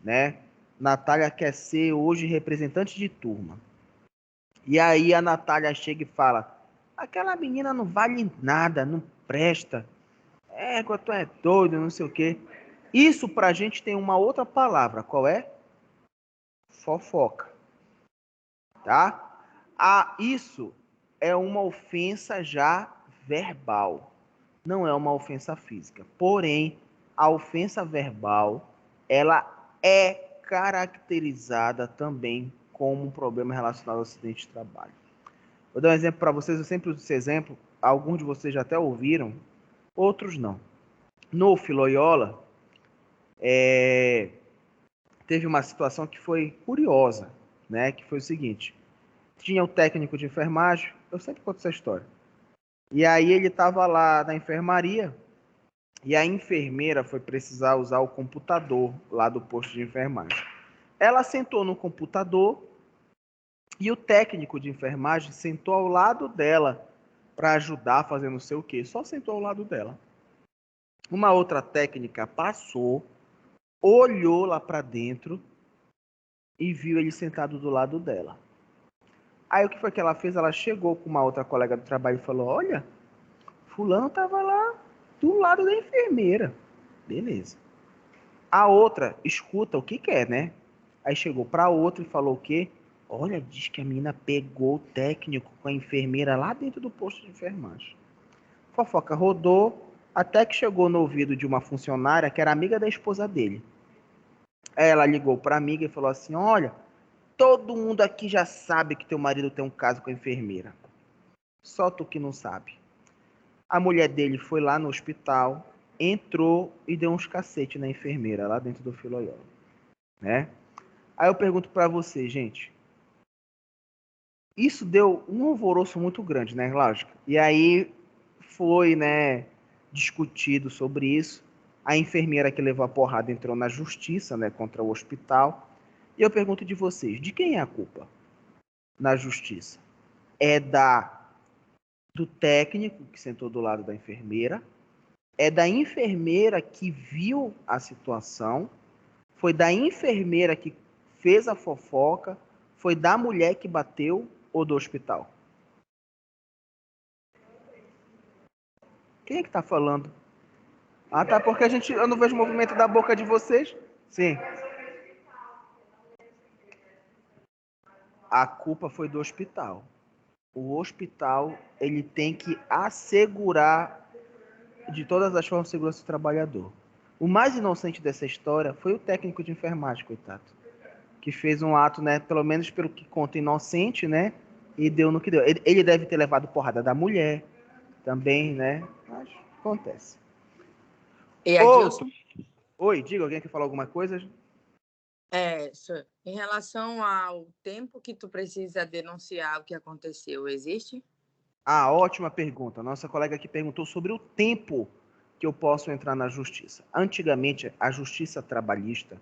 né? Natália quer ser hoje representante de turma. E aí a Natália chega e fala: aquela menina não vale nada, não presta. É, tu é doido, não sei o quê. Isso pra gente tem uma outra palavra, qual é? Fofoca, tá? Isso é uma ofensa já verbal, não é uma ofensa física. Porém, a ofensa verbal, ela é caracterizada também como um problema relacionado ao acidente de trabalho. Vou dar um exemplo para vocês, eu sempre uso esse exemplo, alguns de vocês já até ouviram, outros não. No Filoiola, teve uma situação que foi curiosa, né? Que foi o seguinte: tinha o técnico de enfermagem, eu sempre conto essa história. E aí ele estava lá na enfermaria e a enfermeira foi precisar usar o computador lá do posto de enfermagem. Ela sentou no computador e o técnico de enfermagem sentou ao lado dela para ajudar a fazer não sei o quê. Só sentou ao lado dela. Uma outra técnica passou, olhou lá para dentro e viu ele sentado do lado dela. Aí o que foi que ela fez? Ela chegou com uma outra colega do trabalho e falou: olha, fulano estava lá do lado da enfermeira. Beleza. A outra escuta o que quer, né? Aí chegou para outra e falou o quê? Olha, diz que a menina pegou o técnico com a enfermeira lá dentro do posto de enfermagem. Fofoca rodou até que chegou no ouvido de uma funcionária que era amiga da esposa dele. Aí ela ligou para a amiga e falou assim: olha, todo mundo aqui já sabe que teu marido tem um caso com a enfermeira. Só tu que não sabe. A mulher dele foi lá no hospital, entrou e deu uns cacete na enfermeira lá dentro do Filoiola, né? Aí eu pergunto para você, gente, isso deu um alvoroço muito grande, né? Lógico. E aí foi, né, discutido sobre isso. A enfermeira que levou a porrada entrou na justiça, né, contra o hospital. E eu pergunto de vocês, de quem é a culpa na justiça? É do técnico que sentou do lado da enfermeira? É da enfermeira que viu a situação? Foi da enfermeira que fez a fofoca? Foi da mulher que bateu ou do hospital? Quem é que tá falando? Ah, tá, porque eu não vejo o movimento da boca de vocês. Sim. A culpa foi do hospital. O hospital, ele tem que assegurar de todas as formas a segurança do trabalhador. O mais inocente dessa história foi o técnico de enfermagem, coitado, que fez um ato, né, pelo menos pelo que conta, inocente, né, e deu no que deu. Ele deve ter levado porrada da mulher também, né, mas acontece. E Outro. Adilson, Oi, diga, alguém quer falar alguma coisa? em relação ao tempo que tu precisa denunciar o que aconteceu, existe? Ah, ótima pergunta. Nossa colega aqui perguntou sobre o tempo que eu posso entrar na justiça. Antigamente, a justiça trabalhista,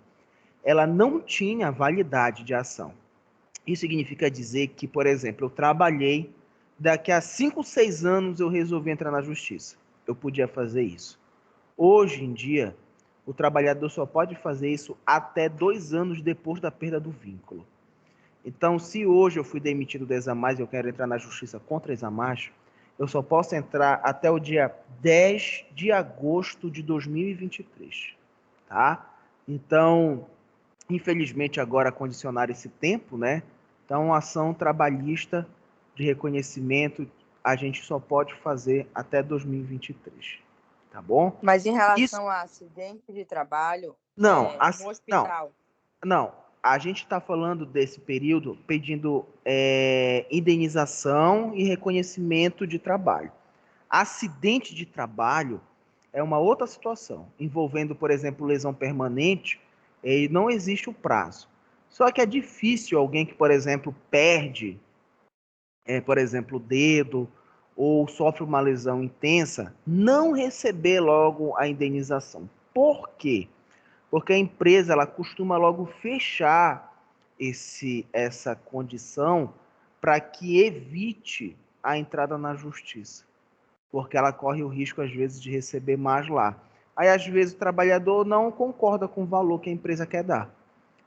ela não tinha validade de ação. Isso significa dizer que, por exemplo, eu trabalhei, daqui a 5, 6 anos eu resolvi entrar na justiça. Eu podia fazer isso. Hoje em dia, o trabalhador só pode fazer isso até 2 anos depois da perda do vínculo. Então, se hoje eu fui demitido da Examais e eu quero entrar na justiça contra a Examais, eu só posso entrar até o dia 10 de agosto de 2023, tá? Então, infelizmente agora condicionaram esse tempo, né? Então, ação trabalhista de reconhecimento a gente só pode fazer até 2023, tá bom? Mas em Isso relação a acidente de trabalho, não, no não, hospital, não, a gente está falando desse período pedindo indenização e reconhecimento de trabalho. Acidente de trabalho é uma outra situação, envolvendo, por exemplo, lesão permanente, e não existe o prazo. Só que é difícil alguém que, por exemplo, perde, por exemplo, o dedo ou sofre uma lesão intensa, não receber logo a indenização. Por quê? Porque a empresa ela costuma logo fechar essa condição para que evite a entrada na justiça. porque ela corre o risco, às vezes, de receber mais lá. Aí, às vezes, o trabalhador não concorda com o valor que a empresa quer dar.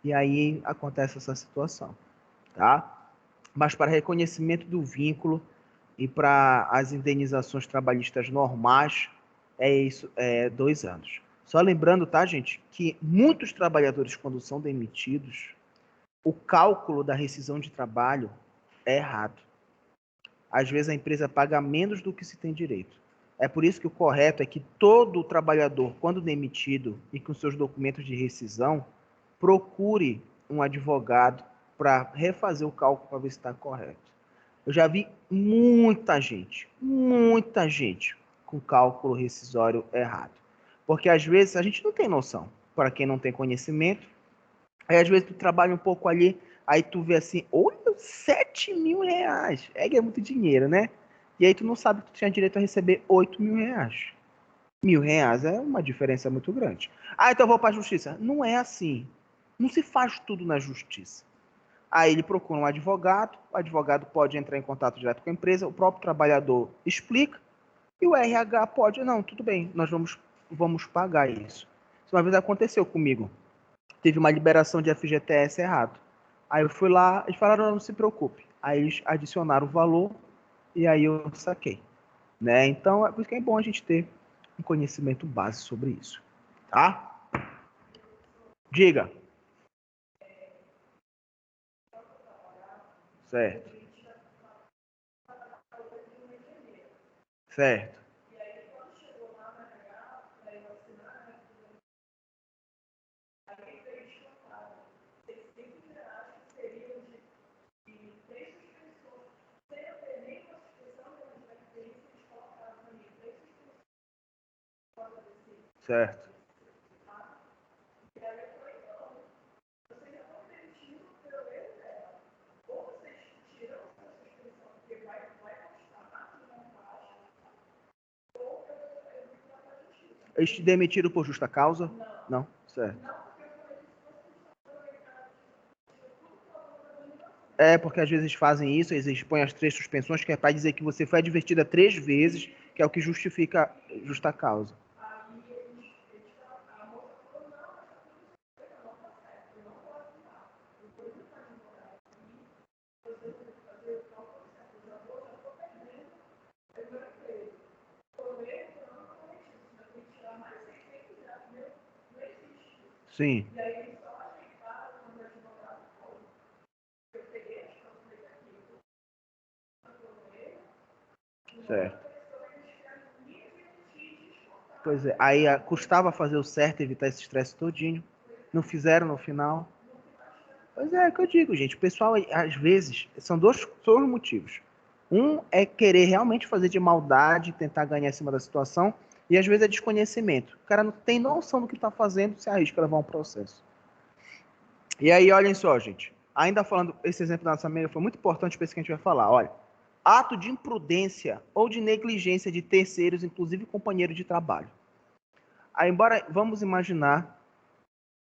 E aí acontece essa situação, tá? Mas para reconhecimento do vínculo e para as indenizações trabalhistas normais, é isso, é 2 anos. Só lembrando, tá, gente, que muitos trabalhadores, quando são demitidos, o cálculo da rescisão de trabalho é errado. Às vezes a empresa paga menos do que se tem direito. É por isso que o correto é que todo trabalhador, quando demitido e com seus documentos de rescisão, procure um advogado para refazer o cálculo para ver se está correto. Eu já vi muita gente com cálculo rescisório errado. Porque às vezes a gente não tem noção, para quem não tem conhecimento. Aí às vezes tu trabalha um pouco ali, aí tu vê assim, olha, 7 mil reais. É muito dinheiro, né? E aí tu não sabe que tu tinha direito a receber 8 mil reais. R$ 1.000 é uma diferença muito grande. Ah, então eu vou para a justiça. Não é assim. Não se faz tudo na justiça. Aí ele procura um advogado, o advogado pode entrar em contato direto com a empresa, o próprio trabalhador explica, e o RH pode, não, tudo bem, nós vamos pagar isso. Isso uma vez aconteceu comigo. Teve uma liberação de FGTS errado. Aí eu fui lá, eles falaram, não se preocupe. Aí eles adicionaram o valor e aí eu saquei. Né? Então, é por isso que é bom a gente ter um conhecimento base sobre isso. Tá? Diga. Certo. Certo. Certo. Eles te demitiram por justa causa? Não. Certo. É, porque às vezes fazem isso, eles expõem as 3 suspensões, que é para dizer que você foi advertida 3 vezes, que é o que justifica justa causa. Sim. Certo. Pois é, aí custava fazer o certo, evitar esse estresse todinho. Não fizeram no final. Pois é, é o que eu digo, gente. O pessoal, às vezes, são dois motivos. Um é querer realmente fazer de maldade, tentar ganhar em cima da situação, e às vezes é desconhecimento. O cara não tem noção do que está fazendo, se arrisca a levar um processo. E aí, olhem só, gente. Ainda falando, esse exemplo da nossa amiga foi muito importante para isso que a gente vai falar. Olha, ato de imprudência ou de negligência de terceiros, inclusive companheiros de trabalho. Aí, embora, vamos imaginar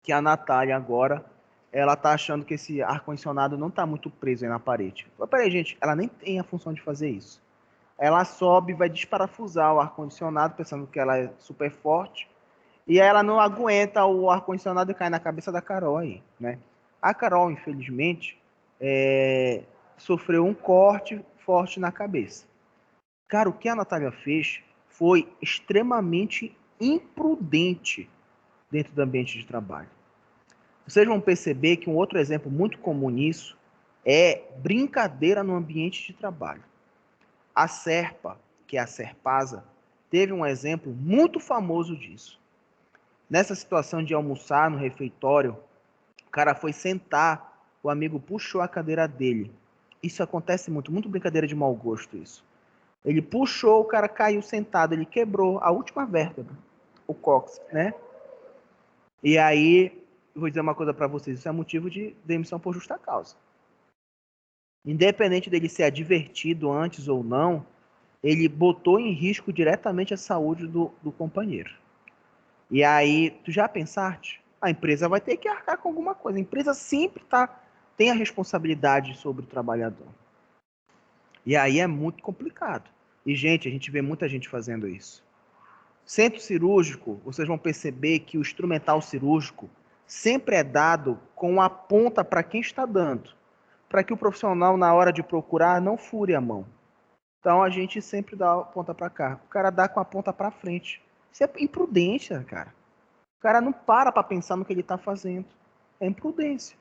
que a Natália agora, ela tá achando que esse ar-condicionado não tá muito preso aí na parede. Mas peraí, gente, ela nem tem a função de fazer isso. Ela sobe, vai desparafusar o ar-condicionado, pensando que ela é super forte, e aí ela não aguenta o ar-condicionado e cai na cabeça da Carol aí, né? A Carol, infelizmente, sofreu um corte forte na cabeça. Cara, o que a Natália fez foi extremamente imprudente dentro do ambiente de trabalho. Vocês vão perceber que um outro exemplo muito comum nisso é brincadeira no ambiente de trabalho. A Serpa, que é a Serpasa, teve um exemplo muito famoso disso. Nessa situação de almoçar no refeitório, o cara foi sentar, o amigo puxou a cadeira dele. Isso acontece muito, muito brincadeira de mau gosto isso. Ele puxou, o cara caiu sentado, ele quebrou a última vértebra, o cóccix, né? E aí, vou dizer uma coisa para vocês, isso é motivo de demissão por justa causa. Independente dele ser advertido antes ou não, ele botou em risco diretamente a saúde do companheiro. E aí, tu já pensaste? A empresa vai ter que arcar com alguma coisa. A empresa sempre tem a responsabilidade sobre o trabalhador. E aí é muito complicado. E, gente, a gente vê muita gente fazendo isso. Centro cirúrgico, vocês vão perceber que o instrumental cirúrgico sempre é dado com a ponta para quem está dando, para que o profissional, na hora de procurar, não fure a mão. Então, a gente sempre dá a ponta para cá. O cara dá com a ponta para frente. Isso é imprudência, cara. O cara não para pensar no que ele está fazendo. É imprudência.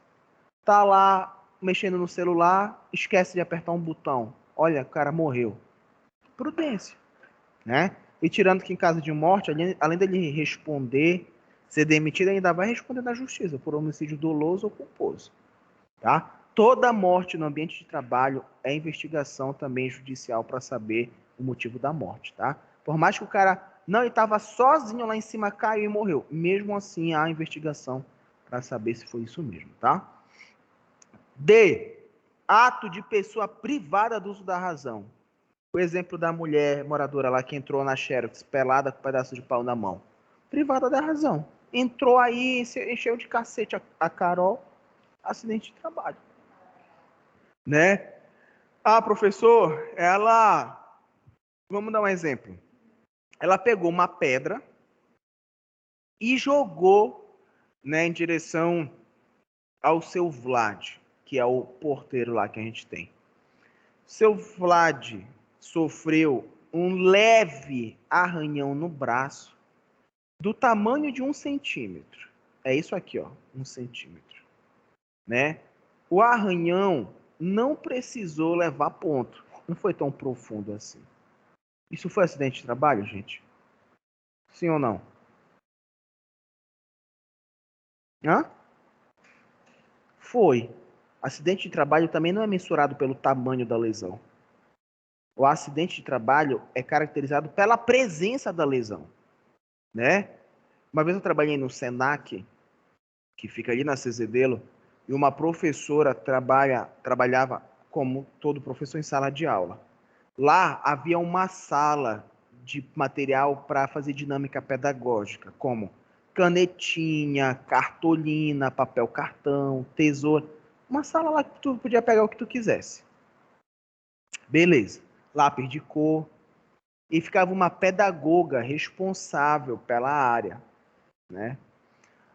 Tá lá mexendo no celular, esquece de apertar um botão. Olha, o cara morreu. Prudência, né? E tirando que em caso de morte, além dele responder, ser demitido, ainda vai responder na justiça por homicídio doloso ou culposo, tá? Toda morte no ambiente de trabalho é investigação também judicial para saber o motivo da morte, tá? Por mais que o cara não estava sozinho lá em cima, caiu e morreu, mesmo assim há investigação para saber se foi isso mesmo, tá? D. Ato de pessoa privada do uso da razão. O exemplo da mulher moradora lá que entrou na Xerox pelada com um pedaço de pau na mão. Privada da razão. Entrou aí, encheu de cacete a Carol, acidente de trabalho. Né? Ah, professor, vamos dar um exemplo. Ela pegou uma pedra e jogou, né, em direção ao seu Vlad, que é o porteiro lá que a gente tem. Seu Vlad sofreu um leve arranhão no braço do tamanho de 1 centímetro. É isso aqui, ó, 1 centímetro. Né? O arranhão não precisou levar ponto. Não foi tão profundo assim. Isso foi acidente de trabalho, gente? Sim ou não? Hã? Foi. Acidente de trabalho também não é mensurado pelo tamanho da lesão. O acidente de trabalho é caracterizado pela presença da lesão, né? Uma vez eu trabalhei no Senac, que fica ali na Cezedelo, e uma professora trabalhava como todo professor em sala de aula. Lá havia uma sala de material para fazer dinâmica pedagógica, como canetinha, cartolina, papel cartão, tesoura. Uma sala lá que tu podia pegar o que tu quisesse. Beleza. Lápis de cor. E ficava uma pedagoga responsável pela área, né?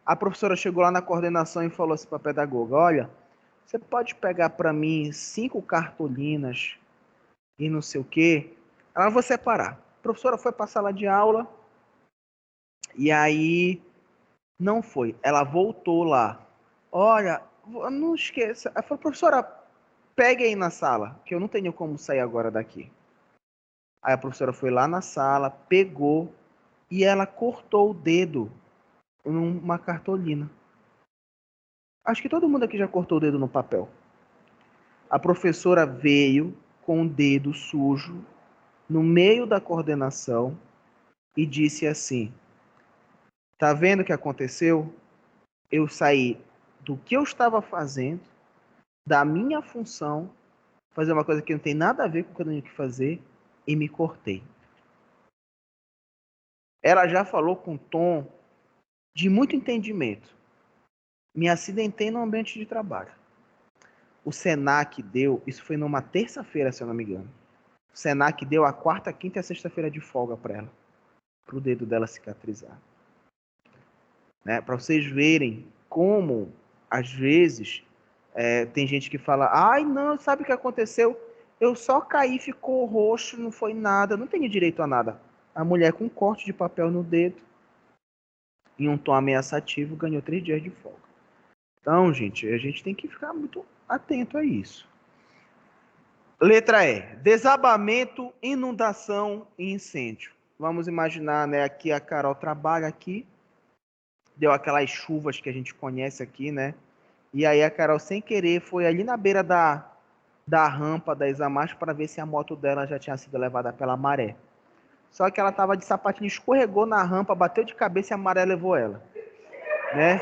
A professora chegou lá na coordenação e falou assim para a pedagoga: olha, você pode pegar para mim 5 cartolinas e não sei o quê? Ela vou separar. A professora foi para a sala de aula e aí não foi. Ela voltou lá. Olha, não esqueça. Ela falou: professora, pegue aí na sala, que eu não tenho como sair agora daqui. Aí a professora foi lá na sala, pegou e ela cortou o dedo numa cartolina. Acho que todo mundo aqui já cortou o dedo no papel. A professora veio com o dedo sujo no meio da coordenação e disse assim: tá vendo o que aconteceu? Eu saí do que eu estava fazendo, da minha função, fazer uma coisa que não tem nada a ver com o que eu tenho que fazer, e me cortei. Ela já falou com um tom de muito entendimento. Me acidentei no ambiente de trabalho. O Senac deu, isso foi numa terça-feira, se eu não me engano. O Senac deu a quarta, quinta e a sexta-feira de folga para ela, para o dedo dela cicatrizar. Né? Para vocês verem como, às vezes, tem gente que fala: ai, não, sabe o que aconteceu? Eu só caí, ficou roxo, não foi nada, não tenho direito a nada. A mulher com um corte de papel no dedo, em um tom ameaçativo, ganhou 3 dias de folga. Então, gente, a gente tem que ficar muito atento a isso. Letra E. Desabamento, inundação e incêndio. Vamos imaginar, né? Aqui a Carol trabalha aqui. Deu aquelas chuvas que a gente conhece aqui, né? E aí a Carol, sem querer, foi ali na beira da rampa da Isamar para ver se a moto dela já tinha sido levada pela maré. Só que ela estava de sapatinho, escorregou na rampa, bateu de cabeça e a maré levou ela. Né?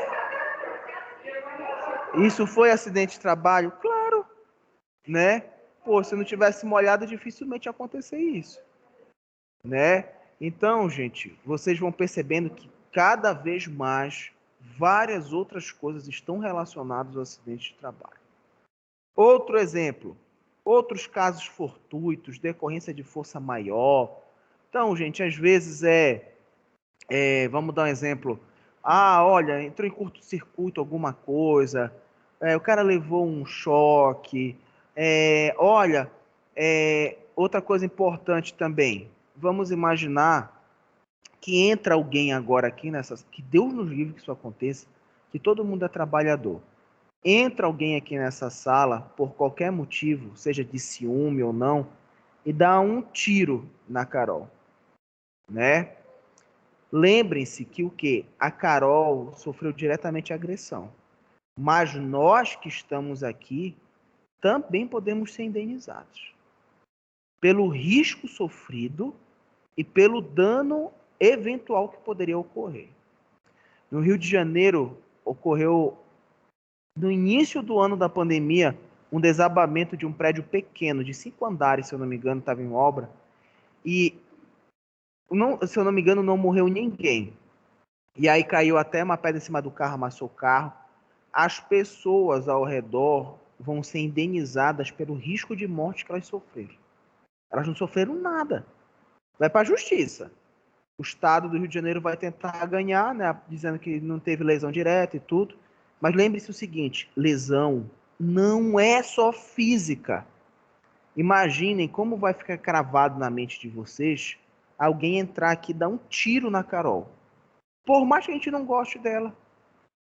Isso foi acidente de trabalho? Claro. Né? Pô, se não tivesse molhado, dificilmente ia acontecer isso. Né? Então, gente, vocês vão percebendo que cada vez mais várias outras coisas estão relacionadas ao acidente de trabalho. Outro exemplo, outros casos fortuitos, decorrência de força maior. Então, gente, às vezes vamos dar um exemplo. Olha, entrou em curto-circuito alguma coisa, o cara levou um choque. Olha, outra coisa importante também. Vamos imaginar que entra alguém agora aqui que Deus nos livre que isso aconteça, que todo mundo é trabalhador. Entra alguém aqui nessa sala, por qualquer motivo, seja de ciúme ou não, e dá um tiro na Carol, né? Lembrem-se que o quê? A Carol sofreu diretamente agressão. Mas nós que estamos aqui também podemos ser indenizados pelo risco sofrido e pelo dano eventual que poderia ocorrer. No Rio de Janeiro, ocorreu, no início do ano da pandemia, um desabamento de um prédio pequeno, de 5 andares, se eu não me engano, estava em obra, e, se eu não me engano, não morreu ninguém. E aí caiu até uma pedra em cima do carro, amassou o carro. As pessoas ao redor vão ser indenizadas pelo risco de morte que elas sofreram. Elas não sofreram nada. Vai para a justiça. O Estado do Rio de Janeiro vai tentar ganhar, né, dizendo que não teve lesão direta e tudo. Mas lembre-se o seguinte, lesão não é só física. Imaginem como vai ficar cravado na mente de vocês alguém entrar aqui e dar um tiro na Carol. Por mais que a gente não goste dela.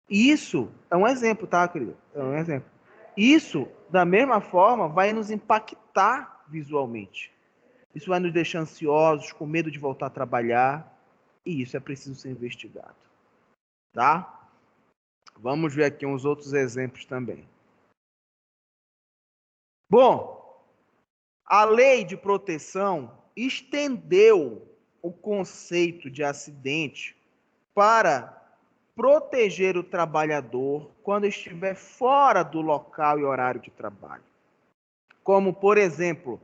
Isso é um exemplo, tá, querido? É um exemplo. Isso, da mesma forma, vai nos impactar visualmente. Isso vai nos deixar ansiosos, com medo de voltar a trabalhar. E isso é preciso ser investigado. Tá? Vamos ver aqui uns outros exemplos também. Bom, a lei de proteção estendeu o conceito de acidente para proteger o trabalhador quando estiver fora do local e horário de trabalho. Como, por exemplo,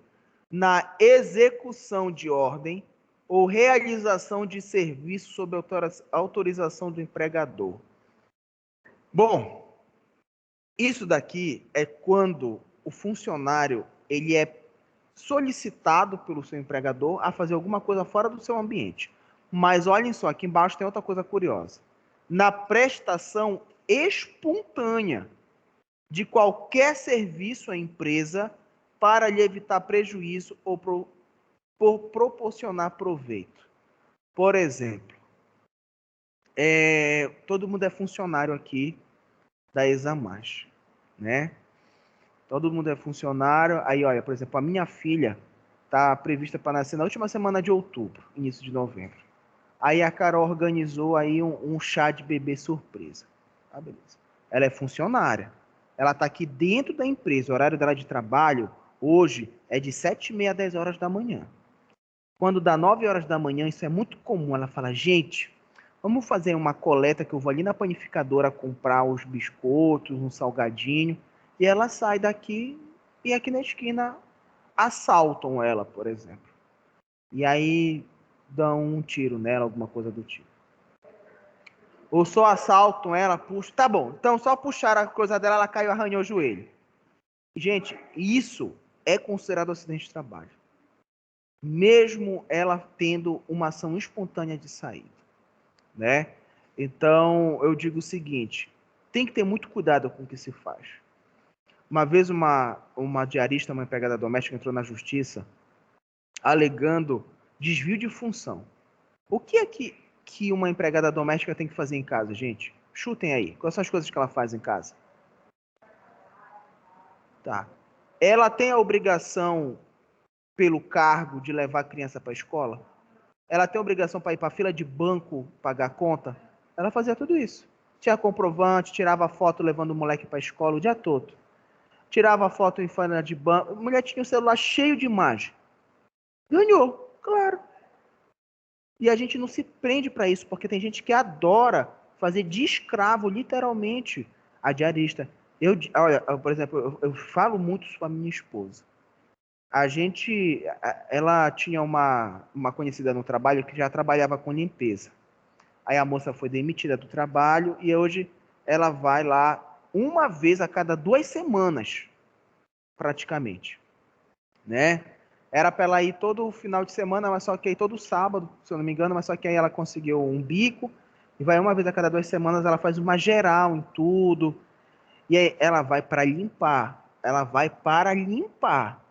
na execução de ordem ou realização de serviço sob autorização do empregador. Bom, isso daqui é quando o funcionário ele é solicitado pelo seu empregador a fazer alguma coisa fora do seu ambiente. Mas olhem só, aqui embaixo tem outra coisa curiosa. Na prestação espontânea de qualquer serviço à empresa para lhe evitar prejuízo ou por proporcionar proveito. Por exemplo, todo mundo é funcionário aqui da Examas, né? Todo mundo é funcionário. Aí, olha, por exemplo, a minha filha está prevista para nascer na última semana de outubro, início de novembro. Aí a Carol organizou aí um chá de bebê surpresa. Ah, beleza. Ela é funcionária. Ela está aqui dentro da empresa. O horário dela de trabalho hoje é de 7h30 a 10 horas da manhã. Quando dá 9 horas da manhã, isso é muito comum. Ela fala, gente, vamos fazer uma coleta que eu vou ali na panificadora comprar os biscoitos, um salgadinho. E ela sai daqui e aqui na esquina assaltam ela, por exemplo. E aí dão um tiro nela, alguma coisa do tipo. Ou só assaltam ela, puxam. Tá bom, então só puxaram a coisa dela, ela caiu e arranhou o joelho. Gente, isso é considerado acidente de trabalho. Mesmo ela tendo uma ação espontânea de saída, né? Então, eu digo o seguinte, tem que ter muito cuidado com o que se faz. Uma vez uma diarista, uma empregada doméstica, entrou na justiça alegando desvio de função. O que é que uma empregada doméstica tem que fazer em casa, gente? Chutem aí. Quais são as coisas que ela faz em casa? Tá. Ela tem a obrigação, pelo cargo, de levar a criança para a escola? Ela tem a obrigação para ir para a fila de banco pagar conta? Ela fazia tudo isso. Tinha comprovante, tirava foto levando o moleque para a escola o dia todo. Tirava foto em fila de banco. A mulher tinha o celular cheio de imagem. Ganhou, claro. E a gente não se prende para isso, porque tem gente que adora fazer de escravo, literalmente, a diarista. Olha, por exemplo, eu falo muito isso com a minha esposa. Ela tinha uma conhecida no trabalho que já trabalhava com limpeza. Aí a moça foi demitida do trabalho e hoje ela vai lá uma vez a cada 2 semanas, praticamente. né? Era para ela ir todo final de semana, mas só que aí todo sábado, se eu não me engano, mas só que aí ela conseguiu um bico e vai uma vez a cada 2 semanas, ela faz uma geral em tudo. E aí ela vai para limpar. Ela vai para limpar.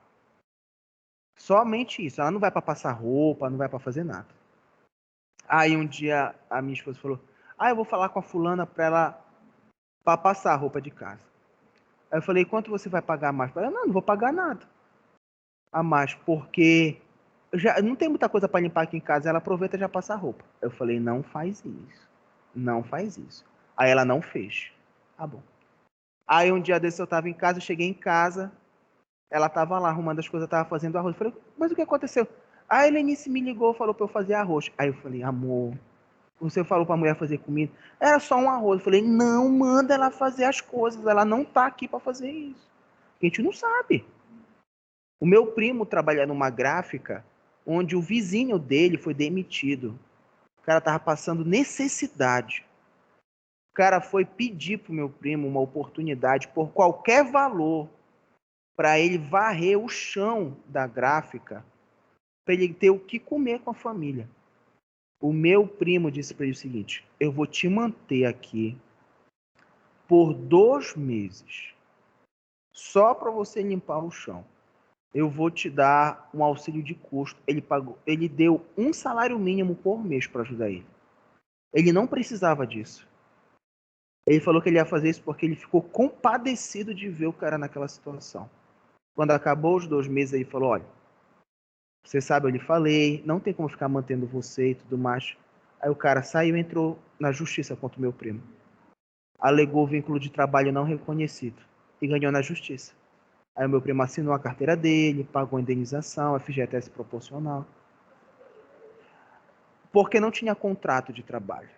Somente isso. Ela não vai para passar roupa, não vai para fazer nada. Aí um dia a minha esposa falou: "Ah, eu vou falar com a fulana para ela para passar a roupa de casa". Aí eu falei: "Quanto você vai pagar mais?" Ela: "Não, não vou pagar nada a mais, porque já não tem muita coisa para limpar aqui em casa, ela aproveita e já passa a roupa". Eu falei: "Não faz isso. Não faz isso". Aí ela não fez. Tá bom. Aí um dia desse eu tava em casa, eu cheguei em casa, ela tava lá arrumando as coisas, tava fazendo arroz. Eu falei: "Mas o que aconteceu?" A Helenice me ligou, falou para eu fazer arroz. Aí eu falei: "Amor, você falou para a mulher fazer comida. Era só um arroz". Eu falei: "Não, manda ela fazer as coisas. Ela não tá aqui para fazer isso. A gente não sabe". O meu primo trabalha numa gráfica onde o vizinho dele foi demitido. O cara tava passando necessidade. O cara foi pedir pro meu primo uma oportunidade por qualquer valor para ele varrer o chão da gráfica, para ele ter o que comer com a família. O meu primo disse para ele o seguinte: "Eu vou te manter aqui por 2 meses, só para você limpar o chão. Eu vou te dar um auxílio de custo". Ele deu um salário mínimo por mês para ajudar ele. Ele não precisava disso. Ele falou que ele ia fazer isso porque ele ficou compadecido de ver o cara naquela situação. Quando acabou os 2 meses, ele falou: "Olha, você sabe, eu lhe falei, não tem como ficar mantendo você e tudo mais". Aí o cara saiu e entrou na justiça contra o meu primo. Alegou vínculo de trabalho não reconhecido e ganhou na justiça. Aí o meu primo assinou a carteira dele, pagou a indenização, FGTS proporcional, porque não tinha contrato de trabalho.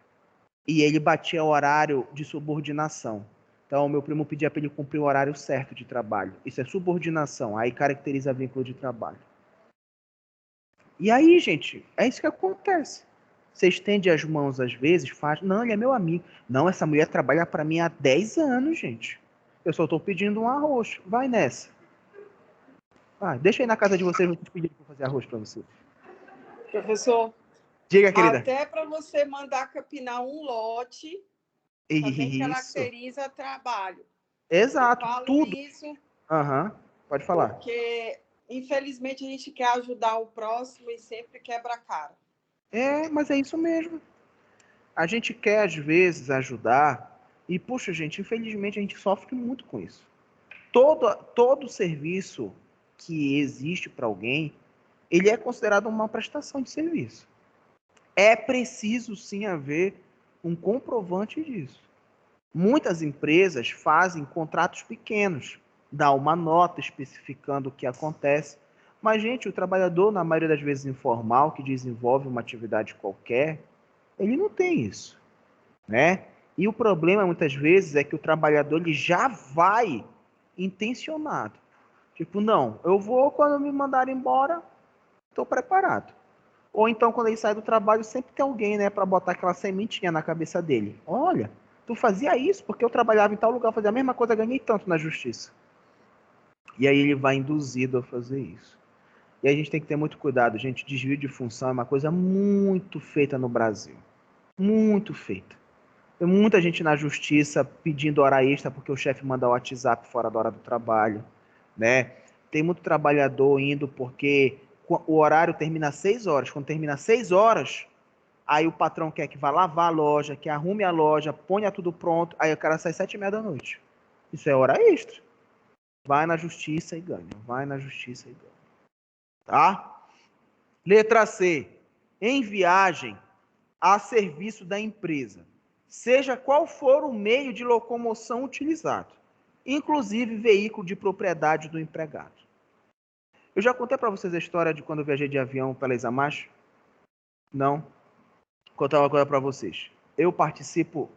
E ele batia o horário de subordinação. Então, o meu primo pedia para ele cumprir o horário certo de trabalho. Isso é subordinação, aí caracteriza vínculo de trabalho. E aí, gente, é isso que acontece. Você estende as mãos às vezes, faz. Não, ele é meu amigo. Não, essa mulher trabalha para mim há 10 anos, gente. Eu só estou pedindo um arroz. Vai nessa. Ah, deixa aí na casa de vocês, eu vou pedir para fazer arroz para você. Professor, Diga, querida. até para você mandar capinar um lote, também Isso. caracteriza trabalho. Exato, Eu falo tudo. isso Pode falar. porque, infelizmente, a gente quer ajudar o próximo e sempre quebra a cara. Mas é isso mesmo. A gente quer, às vezes, ajudar e, puxa, gente, infelizmente a gente sofre muito com isso. Todo serviço que existe para alguém, ele é considerado uma prestação de serviço. É preciso, sim, haver um comprovante disso. Muitas empresas fazem contratos pequenos, dá uma nota especificando o que acontece. Mas, gente, o trabalhador, na maioria das vezes informal, que desenvolve uma atividade qualquer, ele não tem isso, né? E o problema, muitas vezes, é que o trabalhador ele já vai intencionado. Tipo, não, eu vou quando me mandarem embora, estou preparado. Ou então, quando ele sai do trabalho, sempre tem alguém, né, para botar aquela sementinha na cabeça dele. Olha, tu fazia isso porque eu trabalhava em tal lugar, fazia a mesma coisa, ganhei tanto na justiça. E aí ele vai induzido a fazer isso. E aí a gente tem que ter muito cuidado, gente. Desvio de função é uma coisa muito feita no Brasil. Muito feita. Tem muita gente na justiça pedindo hora extra porque o chefe manda o WhatsApp fora da hora do trabalho, né? Tem muito trabalhador indo porque o horário termina às 6 horas. Quando termina às 6 horas, aí o patrão quer que vá lavar a loja, que arrume a loja, ponha tudo pronto, aí o cara sai 7h30 da noite. Isso é hora extra. Vai na justiça e ganha. Vai na justiça e ganha. Tá? Letra C. Em viagem a serviço da empresa, seja qual for o meio de locomoção utilizado, inclusive veículo de propriedade do empregado. Eu já contei para vocês a história de quando eu viajei de avião pela Isamash? Não? Vou contar uma coisa para vocês. Eu participo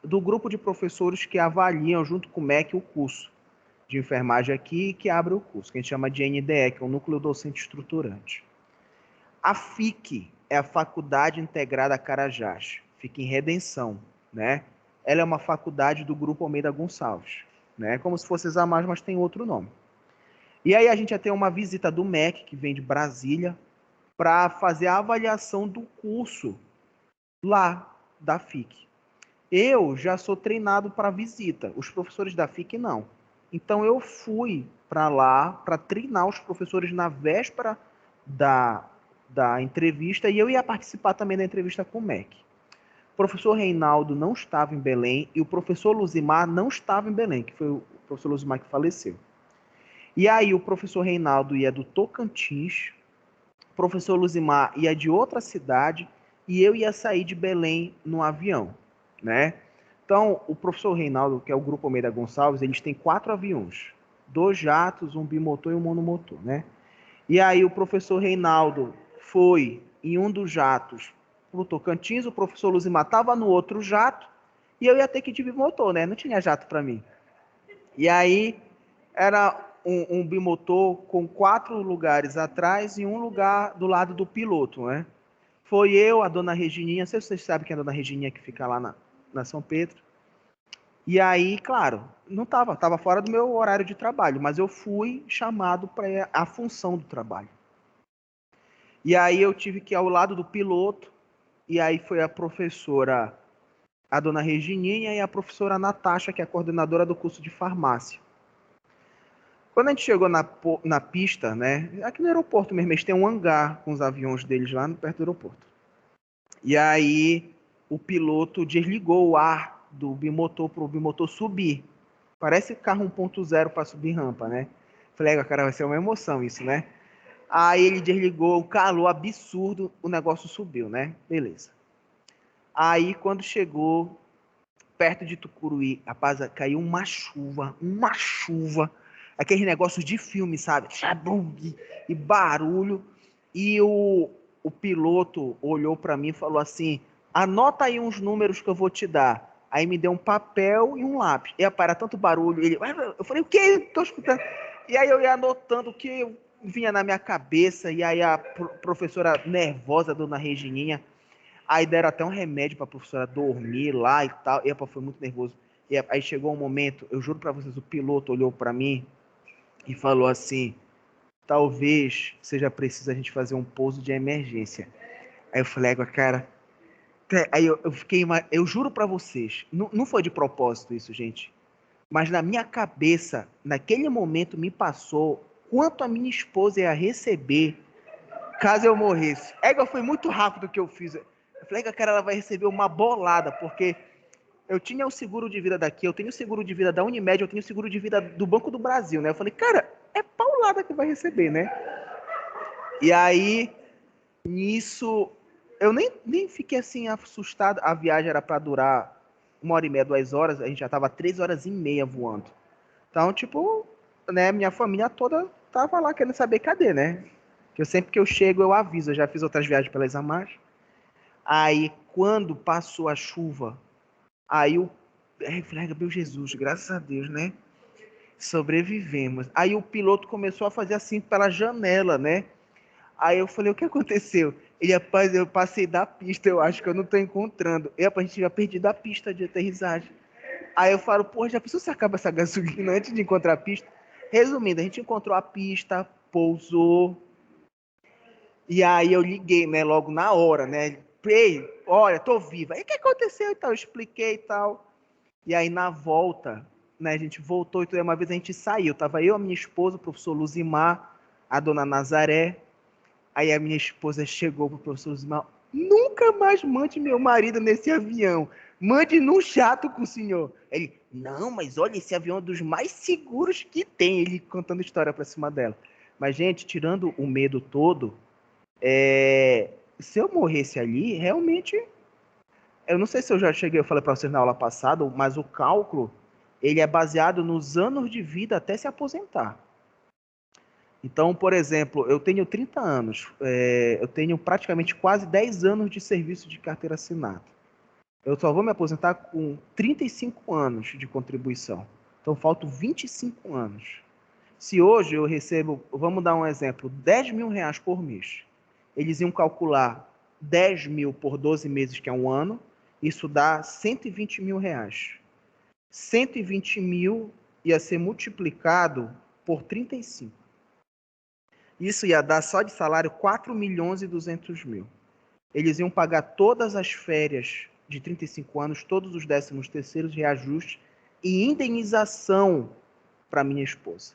do grupo de professores que avaliam junto com o MEC o curso de enfermagem aqui, que abre o curso, que a gente chama de NDE, que é o Núcleo Docente Estruturante. A FIC é a Faculdade Integrada Carajás, fica em Redenção, né? Ela é uma faculdade do Grupo Almeida Gonçalves, né? Como se fosse Examais, mas tem outro nome. E aí a gente ia ter uma visita do MEC, que vem de Brasília, para fazer a avaliação do curso lá da FIC. Eu já sou treinado para visita, os professores da FIC não. Então eu fui para lá para treinar os professores na véspera da entrevista e eu ia participar também da entrevista com o MEC. O professor Reinaldo não estava em Belém e o professor Luzimar não estava em Belém, que foi o professor Luzimar que faleceu. E aí o professor Reinaldo ia do Tocantins, o professor Luzimar ia de outra cidade e eu ia sair de Belém no avião, né? Então, o professor Reinaldo, que é o Grupo Almeida Gonçalves, eles têm 4 aviões, 2 jatos, um bimotor e um monomotor, né? E aí o professor Reinaldo foi em um dos jatos para o Tocantins, o professor Luzimar estava no outro jato e eu ia ter que ir de bimotor, né? Não tinha jato para mim. E aí era um bimotor com 4 lugares atrás e um lugar do lado do piloto, né? Foi eu, a dona Regininha, não sei se vocês sabem quem é a dona Regininha que fica lá na São Pedro. E aí, claro, não estava fora do meu horário de trabalho, mas eu fui chamado para a função do trabalho. E aí eu tive que ir ao lado do piloto, e aí foi a professora, a dona Regininha, e a professora Natasha, que é a coordenadora do curso de farmácia. Quando a gente chegou na pista, né, aqui no aeroporto mesmo, eles têm um hangar com os aviões deles lá perto do aeroporto. E aí o piloto desligou o ar do bimotor para o bimotor subir. Parece carro 1.0 para subir rampa, né? Falei, cara, vai ser uma emoção isso, né? Aí ele desligou, o calor absurdo, o negócio subiu, né? Beleza. Aí quando chegou perto de Tucuruí, rapaz, caiu uma chuva, aqueles negócios de filme, sabe? E barulho. E o piloto olhou para mim e falou assim: anota aí uns números que eu vou te dar. Aí me deu um papel e um lápis. E era tanto barulho. Eu falei, o que? Tô escutando. E aí eu ia anotando o que vinha na minha cabeça. E aí a professora nervosa, dona Regininha, aí deram até um remédio para a professora dormir lá e tal. E foi muito nervoso. E aí chegou um momento, eu juro para vocês, o piloto olhou para mim e falou assim: talvez seja preciso a gente fazer um pouso de emergência. Aí eu falei, cara. Aí eu fiquei. Eu juro para vocês, não foi de propósito isso, gente. Mas na minha cabeça, naquele momento, me passou quanto a minha esposa ia receber caso eu morresse. Foi muito rápido o que eu fiz. Eu falei, cara, ela vai receber uma bolada, porque eu tinha o seguro de vida daqui, eu tenho o seguro de vida da Unimed, eu tenho o seguro de vida do Banco do Brasil, né? Eu falei, cara, é paulada que vai receber, né? E aí, nisso, eu nem fiquei assim assustado. A viagem era para durar 1h30, 2 horas, a gente já tava 3h30 voando. Então, tipo, né, minha família toda tava lá querendo saber cadê, né? Que eu sempre que eu chego, eu aviso. Eu já fiz outras viagens pelas Isamar. Aí, quando passou a chuva, aí eu falei, meu Jesus, graças a Deus, né? Sobrevivemos. Aí o piloto começou a fazer assim pela janela, né? Aí eu falei, o que aconteceu? Ele, rapaz, eu passei da pista, eu acho que eu não tô encontrando. E, rapaz, a gente já perdi da pista de aterrissagem. Aí eu falo, pô, já pensou se acaba essa gasolina antes de encontrar a pista? Resumindo, a gente encontrou a pista, pousou, e aí eu liguei, né, logo na hora, né? Ei, olha, tô viva. Aí o que aconteceu e tal? Eu expliquei e tal. E aí na volta, né, a gente voltou e tudo, uma vez a gente saiu. Tava eu, a minha esposa, o professor Luzimar, a dona Nazaré. Aí a minha esposa chegou pro professor Luzimar: nunca mais mande meu marido nesse avião. Mande num jato com o senhor. Ele, não, mas olha, esse avião é dos mais seguros que tem. Ele contando história pra cima dela. Mas, gente, tirando o medo todo, se eu morresse ali, realmente, eu não sei se eu já cheguei, eu falei para vocês na aula passada, mas o cálculo, ele é baseado nos anos de vida até se aposentar. Então, por exemplo, eu tenho 30 anos, eu tenho praticamente quase 10 anos de serviço de carteira assinada. Eu só vou me aposentar com 35 anos de contribuição. Então, faltam 25 anos. Se hoje eu recebo, vamos dar um exemplo, 10 mil reais por mês, eles iam calcular 10 mil por 12 meses, que é um ano, isso dá 120 mil reais. 120 mil ia ser multiplicado por 35. Isso ia dar só de salário 4.200.000. Eles iam pagar todas as férias de 35 anos, todos os 13º reajustes e indenização para minha esposa.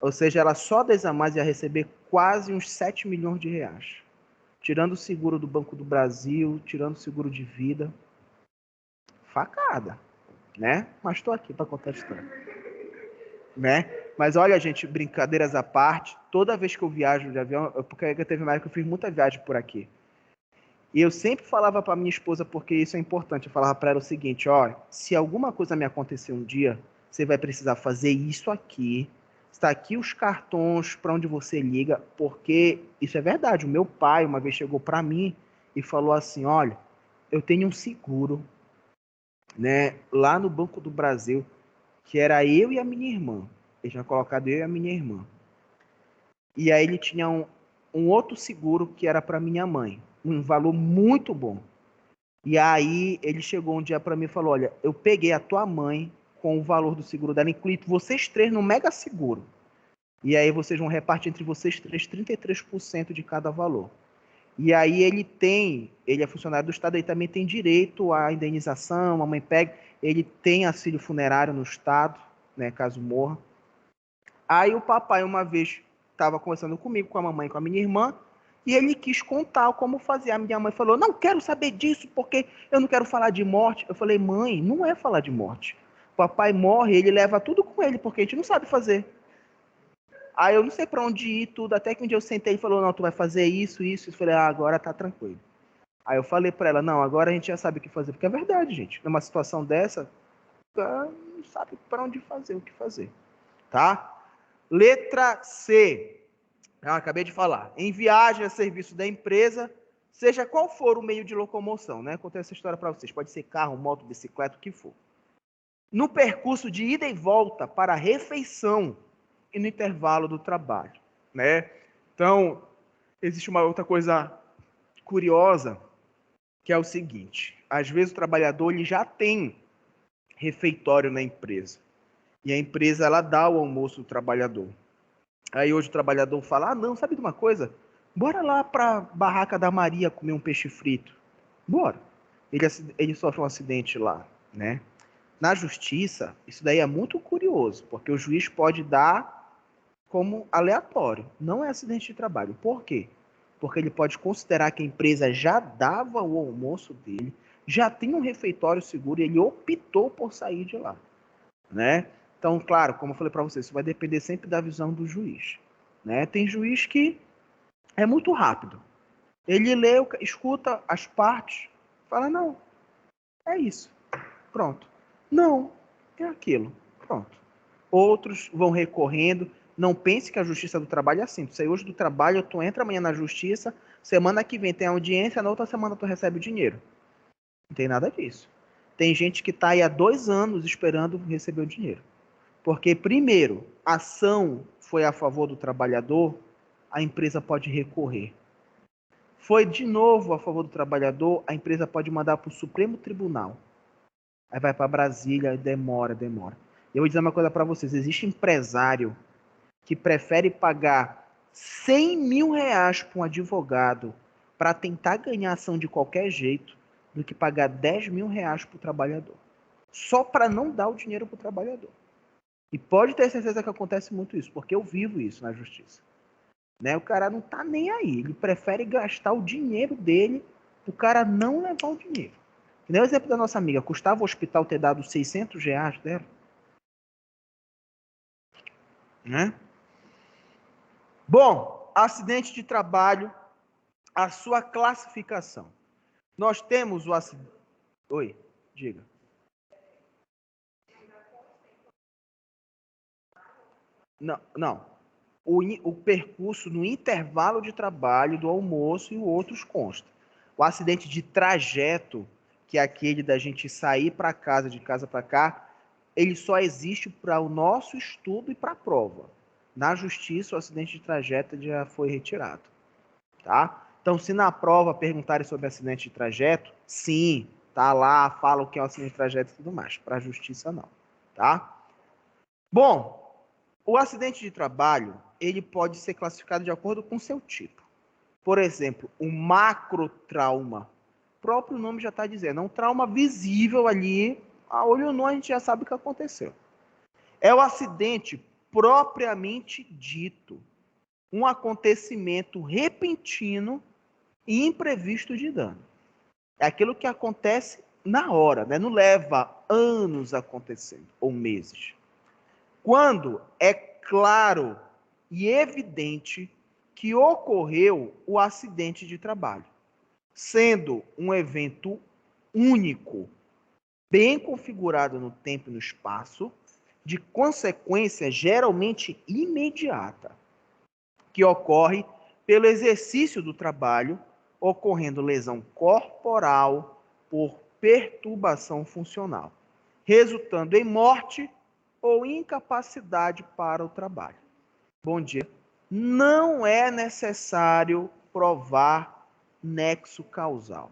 Ou seja, ela só 10 a mais ia receber quase uns 7 milhões de reais. Tirando o seguro do Banco do Brasil, tirando o seguro de vida. Facada, né? Mas estou aqui para contar a história. Né? Mas olha, gente, brincadeiras à parte, toda vez que eu viajo de avião, porque teve uma época que eu fiz muita viagem por aqui. E eu sempre falava para minha esposa, porque isso é importante, eu falava para ela o seguinte, ó, se alguma coisa me acontecer um dia, você vai precisar fazer isso aqui, está aqui os cartões para onde você liga, porque isso é verdade. O meu pai uma vez chegou para mim e falou assim, olha, eu tenho um seguro, né, lá no Banco do Brasil, que era eu e a minha irmã. Ele tinha colocado eu e a minha irmã. E aí ele tinha um outro seguro que era para minha mãe, um valor muito bom. E aí ele chegou um dia para mim e falou, olha, eu peguei a tua mãe com o valor do seguro dela, incluído vocês três no mega seguro. E aí vocês vão repartir entre vocês três 33% de cada valor. E aí ele é funcionário do Estado, ele também tem direito à indenização, a mãe pega, ele tem auxílio funerário no Estado, né, caso morra. Aí o papai uma vez estava conversando comigo, com a mamãe e com a minha irmã, e ele quis contar como fazer. A minha mãe falou, não quero saber disso, porque eu não quero falar de morte. Eu falei, mãe, não é falar de morte. O papai morre, ele leva tudo com ele, porque a gente não sabe fazer. Aí eu não sei para onde ir, tudo, até que um dia eu sentei e falou, não, tu vai fazer isso, isso. Eu falei, agora tá tranquilo. Aí eu falei para ela, não, agora a gente já sabe o que fazer, porque é verdade, gente. Numa situação dessa, não sabe para onde fazer, o que fazer. Tá? Letra C. Acabei de falar. Em viagem a serviço da empresa, seja qual for o meio de locomoção, né? Contei essa história para vocês. Pode ser carro, moto, bicicleta, o que for. No percurso de ida e volta para a refeição e no intervalo do trabalho, né? Então, existe uma outra coisa curiosa, que é o seguinte. Às vezes o trabalhador ele já tem refeitório na empresa. E a empresa ela dá o almoço do trabalhador. Aí hoje o trabalhador fala, não, sabe de uma coisa? Bora lá para a barraca da Maria comer um peixe frito. Bora. Ele sofre um acidente lá, né? Na justiça, isso daí é muito curioso, porque o juiz pode dar como aleatório. Não é acidente de trabalho. Por quê? Porque ele pode considerar que a empresa já dava o almoço dele, já tem um refeitório seguro e ele optou por sair de lá, né? Então, claro, como eu falei para vocês, isso vai depender sempre da visão do juiz, né? Tem juiz que é muito rápido. Ele lê, escuta as partes, fala, não, é isso, pronto. Não, é aquilo, pronto. Outros vão recorrendo. Não pense que a justiça do trabalho é assim. Tu sai hoje do trabalho, tu entra amanhã na justiça, semana que vem tem audiência, na outra semana tu recebe o dinheiro. Não tem nada disso. Tem gente que está aí há 2 anos esperando receber o dinheiro. Porque, primeiro, a ação foi a favor do trabalhador, a empresa pode recorrer. Foi de novo a favor do trabalhador, a empresa pode mandar para o Supremo Tribunal. Aí vai para Brasília e demora. Eu vou dizer uma coisa para vocês, existe empresário que prefere pagar 100 mil reais para um advogado para tentar ganhar ação de qualquer jeito do que pagar 10 mil reais para o trabalhador. Só para não dar o dinheiro para o trabalhador. E pode ter certeza que acontece muito isso, porque eu vivo isso na justiça. Né? O cara não tá nem aí, ele prefere gastar o dinheiro dele para o cara não levar o dinheiro. Que nem o exemplo da nossa amiga, custava o hospital ter dado 600 reais dela? Né? Bom, acidente de trabalho, a sua classificação. Nós temos o acidente... Oi, diga. Não. O percurso no intervalo de trabalho do almoço e o outros consta. O acidente de trajeto, que é aquele da gente sair para casa, de casa para cá, ele só existe para o nosso estudo e para a prova. Na justiça, o acidente de trajeto já foi retirado. Tá? Então, se na prova perguntarem sobre acidente de trajeto, sim, tá lá, fala o que é um acidente de trajeto e tudo mais. Para a justiça, não. Tá? Bom, o acidente de trabalho, ele pode ser classificado de acordo com seu tipo. Por exemplo, o macrotrauma. O próprio nome já está dizendo, é um trauma visível ali, a olho nu a gente já sabe o que aconteceu. É o acidente propriamente dito, um acontecimento repentino e imprevisto de dano. É aquilo que acontece na hora, né? Não leva anos acontecendo, ou meses. Quando é claro e evidente que ocorreu o acidente de trabalho, sendo um evento único, bem configurado no tempo e no espaço, de consequência geralmente imediata, que ocorre pelo exercício do trabalho, ocorrendo lesão corporal por perturbação funcional, resultando em morte ou incapacidade para o trabalho. Bom dia. Não é necessário provar nexo causal,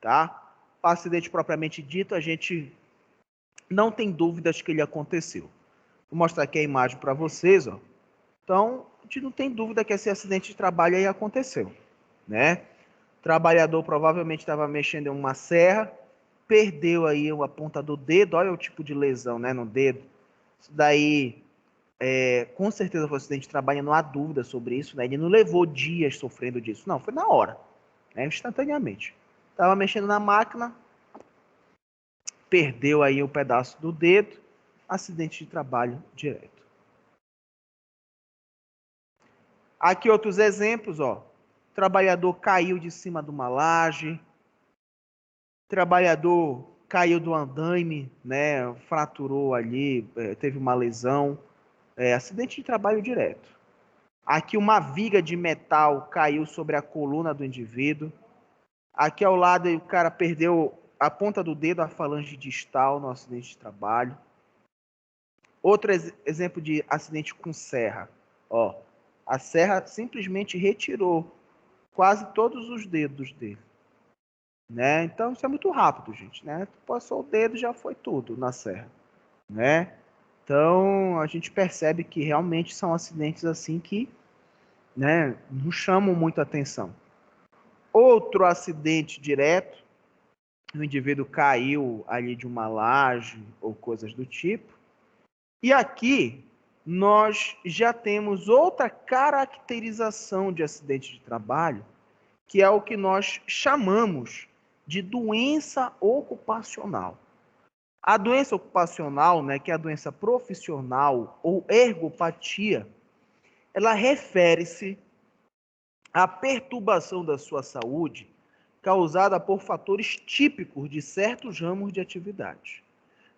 tá? O acidente propriamente dito, a gente não tem dúvidas que ele aconteceu. Vou mostrar aqui a imagem para vocês, ó. Então, a gente não tem dúvida que esse acidente de trabalho aí aconteceu, né? O trabalhador provavelmente estava mexendo em uma serra, perdeu aí a ponta do dedo, olha o tipo de lesão, né, no dedo. Isso daí, com certeza foi um acidente de trabalho, não há dúvida sobre isso, né? Ele não levou dias sofrendo disso, não, foi na hora, né, instantaneamente. Estava mexendo na máquina, perdeu aí um pedaço do dedo, acidente de trabalho direto. Aqui outros exemplos, ó. Trabalhador caiu de cima de uma laje, trabalhador caiu do andaime, né? Fraturou ali, teve uma lesão, acidente de trabalho direto. Aqui uma viga de metal caiu sobre a coluna do indivíduo. Aqui ao lado o cara perdeu a ponta do dedo, a falange distal no acidente de trabalho. Outro exemplo de acidente com serra, ó. A serra simplesmente retirou quase todos os dedos dele, né? Então isso é muito rápido, gente, né? Passou o dedo, já foi tudo na serra, né? Então a gente percebe que realmente são acidentes assim que, né, não chamam muita atenção. Outro acidente direto, o indivíduo caiu ali de uma laje ou coisas do tipo. E aqui nós já temos outra caracterização de acidente de trabalho, que é o que nós chamamos de doença ocupacional. A doença ocupacional, né, que é a doença profissional ou ergopatia, ela refere-se à perturbação da sua saúde causada por fatores típicos de certos ramos de atividade.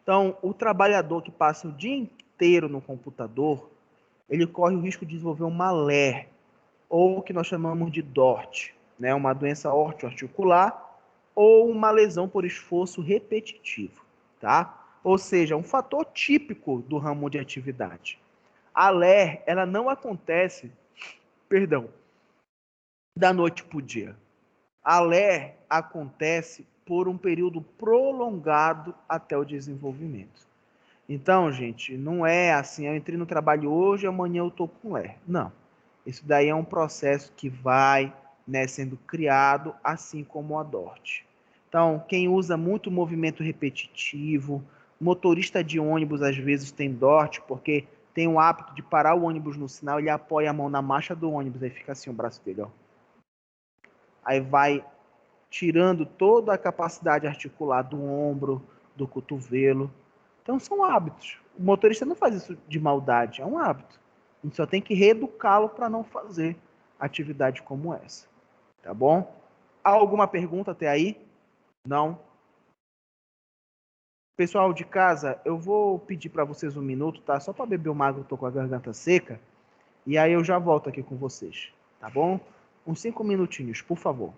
Então, o trabalhador que passa o dia inteiro no computador, ele corre o risco de desenvolver uma LER, ou o que nós chamamos de DORT, né? Uma doença órteo-articular ou uma lesão por esforço repetitivo, tá? Ou seja, um fator típico do ramo de atividade. A LER, ela não acontece, da noite para o dia. A LER acontece por um período prolongado até o desenvolvimento. Então, gente, não é assim, eu entrei no trabalho hoje, amanhã eu estou com LER. Não. Isso daí é um processo que vai, né, sendo criado, assim como a DORT. Então, quem usa muito movimento repetitivo, motorista de ônibus às vezes tem DORT, porque tem o hábito de parar o ônibus no sinal, ele apoia a mão na marcha do ônibus, aí fica assim o braço dele, ó. Aí vai tirando toda a capacidade articular do ombro, do cotovelo. Então são hábitos. O motorista não faz isso de maldade, é um hábito. A gente só tem que reeducá-lo para não fazer atividade como essa. Tá bom? Há alguma pergunta até aí? Não? Pessoal de casa, eu vou pedir para vocês um minuto, tá? Só para beber uma água, eu tô com a garganta seca. E aí eu já volto aqui com vocês. Tá bom? Uns 5 minutinhos, por favor.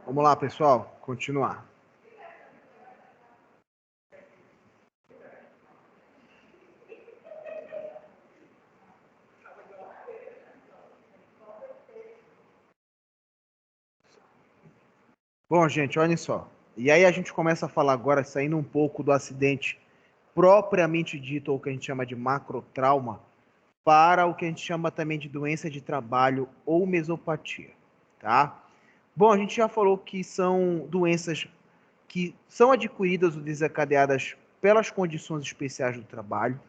Vamos lá, pessoal, continuar. Bom, gente, olhem só. E aí a gente começa a falar agora, saindo um pouco do acidente propriamente dito, ou o que a gente chama de macrotrauma, para o que a gente chama também de doença de trabalho ou mesopatia, tá? Bom, a gente já falou que são doenças que são adquiridas ou desencadeadas pelas condições especiais do trabalho.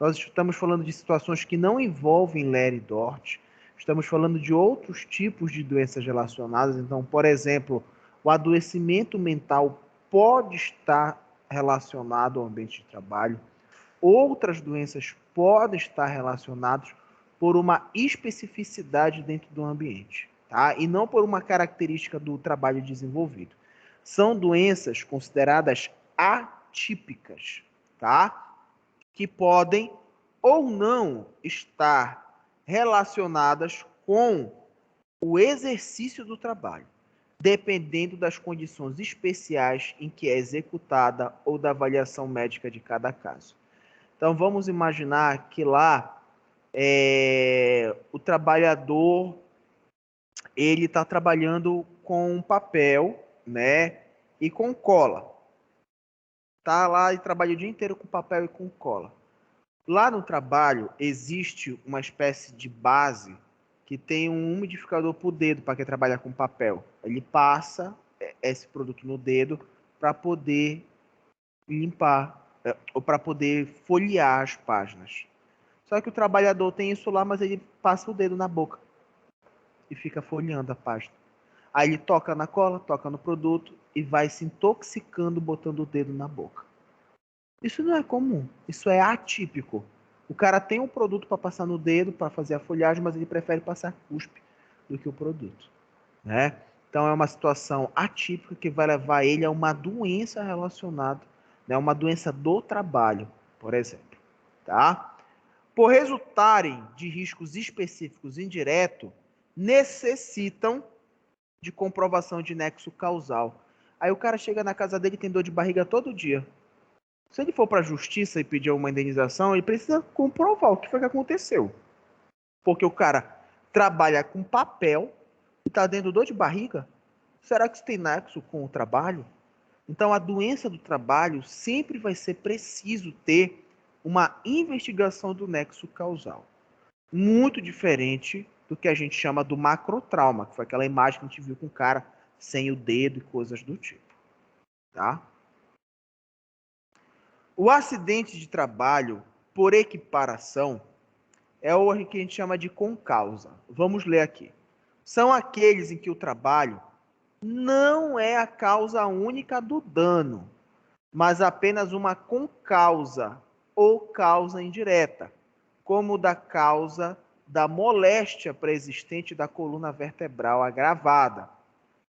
Nós estamos falando de situações que não envolvem Ler e Dort. Estamos falando de outros tipos de doenças relacionadas. Então, por exemplo, o adoecimento mental pode estar relacionado ao ambiente de trabalho. Outras doenças podem estar relacionadas por uma especificidade dentro do ambiente, tá? E não por uma característica do trabalho desenvolvido. São doenças consideradas atípicas, tá? Que podem ou não estar relacionadas com o exercício do trabalho, dependendo das condições especiais em que é executada ou da avaliação médica de cada caso. Então, vamos imaginar que lá o trabalhador ele está trabalhando com papel, né, e com cola. Tá lá e trabalha o dia inteiro com papel e com cola. Lá no trabalho existe uma espécie de base que tem um umidificador por dedo para quem trabalha com papel. Ele passa esse produto no dedo para poder limpar ou para poder folhear as páginas. Só que o trabalhador tem isso lá, mas ele passa o dedo na boca e fica folheando a página. Aí ele toca na cola, toca no produto e vai se intoxicando botando o dedo na boca. Isso não é comum, isso é atípico. O cara tem um produto para passar no dedo, para fazer a folhagem, mas ele prefere passar cuspe do que o produto, né? Então é uma situação atípica que vai levar ele a uma doença relacionada, né, uma doença do trabalho, por exemplo, tá? Por resultarem de riscos específicos indiretos, necessitam de comprovação de nexo causal. Aí o cara chega na casa dele e tem dor de barriga todo dia. Se ele for para a justiça e pedir uma indenização, ele precisa comprovar o que foi que aconteceu. Porque o cara trabalha com papel e está dando dor de barriga. Será que isso tem nexo com o trabalho? Então, a doença do trabalho sempre vai ser preciso ter uma investigação do nexo causal. Muito diferente do que a gente chama do macrotrauma, que foi aquela imagem que a gente viu com o cara sem o dedo e coisas do tipo. Tá? O acidente de trabalho, por equiparação, é o que a gente chama de concausa. Vamos ler aqui. São aqueles em que o trabalho não é a causa única do dano, mas apenas uma concausa ou causa indireta, como da causa da moléstia pré-existente da coluna vertebral agravada,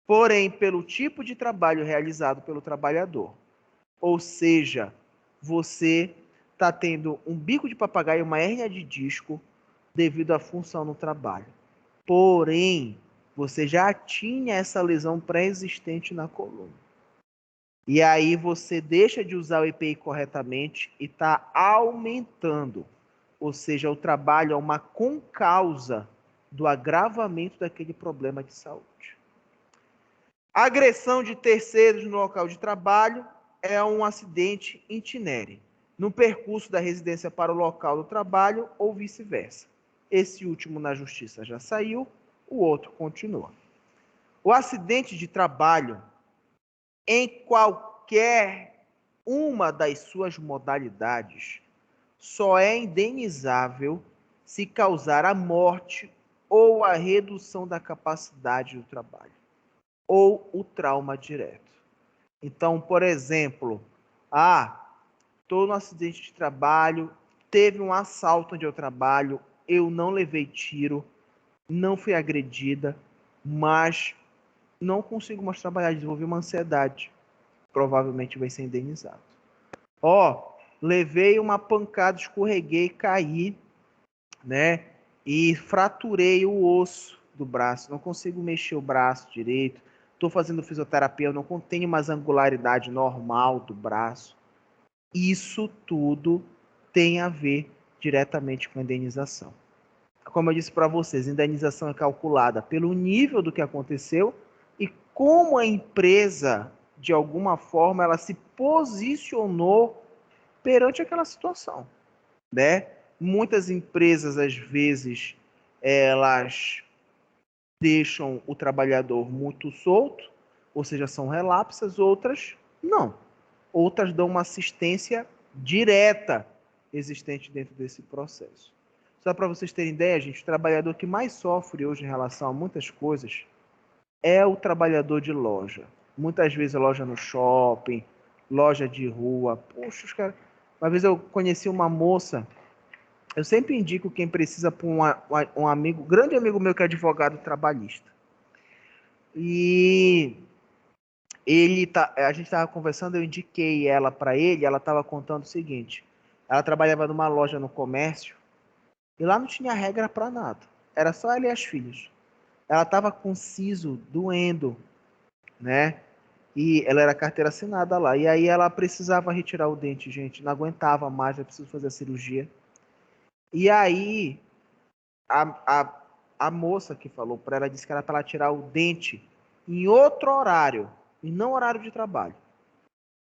porém pelo tipo de trabalho realizado pelo trabalhador. Ou seja, você está tendo um bico de papagaio e uma hérnia de disco devido à função no trabalho. Porém, você já tinha essa lesão pré-existente na coluna. E aí você deixa de usar o EPI corretamente e está aumentando. Ou seja, o trabalho é uma concausa do agravamento daquele problema de saúde. A agressão de terceiros no local de trabalho é um acidente itinere, no percurso da residência para o local do trabalho ou vice-versa. Esse último na justiça já saiu, o outro continua. O acidente de trabalho, em qualquer uma das suas modalidades, só é indenizável se causar a morte ou a redução da capacidade do trabalho, ou o trauma direto. Então, por exemplo, estou no acidente de trabalho, teve um assalto onde eu trabalho, eu não levei tiro, não fui agredida, mas não consigo mais trabalhar, desenvolvi uma ansiedade. Provavelmente vai ser indenizado. Levei uma pancada, escorreguei, caí, né? E fraturei o osso do braço, não consigo mexer o braço direito, estou fazendo fisioterapia, eu não tenho mais angularidade normal do braço. Isso tudo tem a ver diretamente com a indenização. Como eu disse para vocês, a indenização é calculada pelo nível do que aconteceu e como a empresa, de alguma forma, ela se posicionou perante aquela situação, né? Muitas empresas, às vezes, elas deixam o trabalhador muito solto, ou seja, são relapsas, outras não. Outras dão uma assistência direta existente dentro desse processo. Só para vocês terem ideia, gente, o trabalhador que mais sofre hoje em relação a muitas coisas é o trabalhador de loja. Muitas vezes loja no shopping, loja de rua. Poxa, os caras... Uma vez eu conheci uma moça, eu sempre indico quem precisa para um amigo, grande amigo meu que é advogado trabalhista. E a gente estava conversando, eu indiquei ela para ele, ela estava contando o seguinte, ela trabalhava numa loja no comércio, e lá não tinha regra para nada, era só ela e as filhas. Ela estava com siso doendo, né? E ela era carteira assinada lá, e aí ela precisava retirar o dente, gente, não aguentava mais, já precisou fazer a cirurgia. E aí, a moça que falou para ela, disse que era para ela tirar o dente em outro horário, e não horário de trabalho.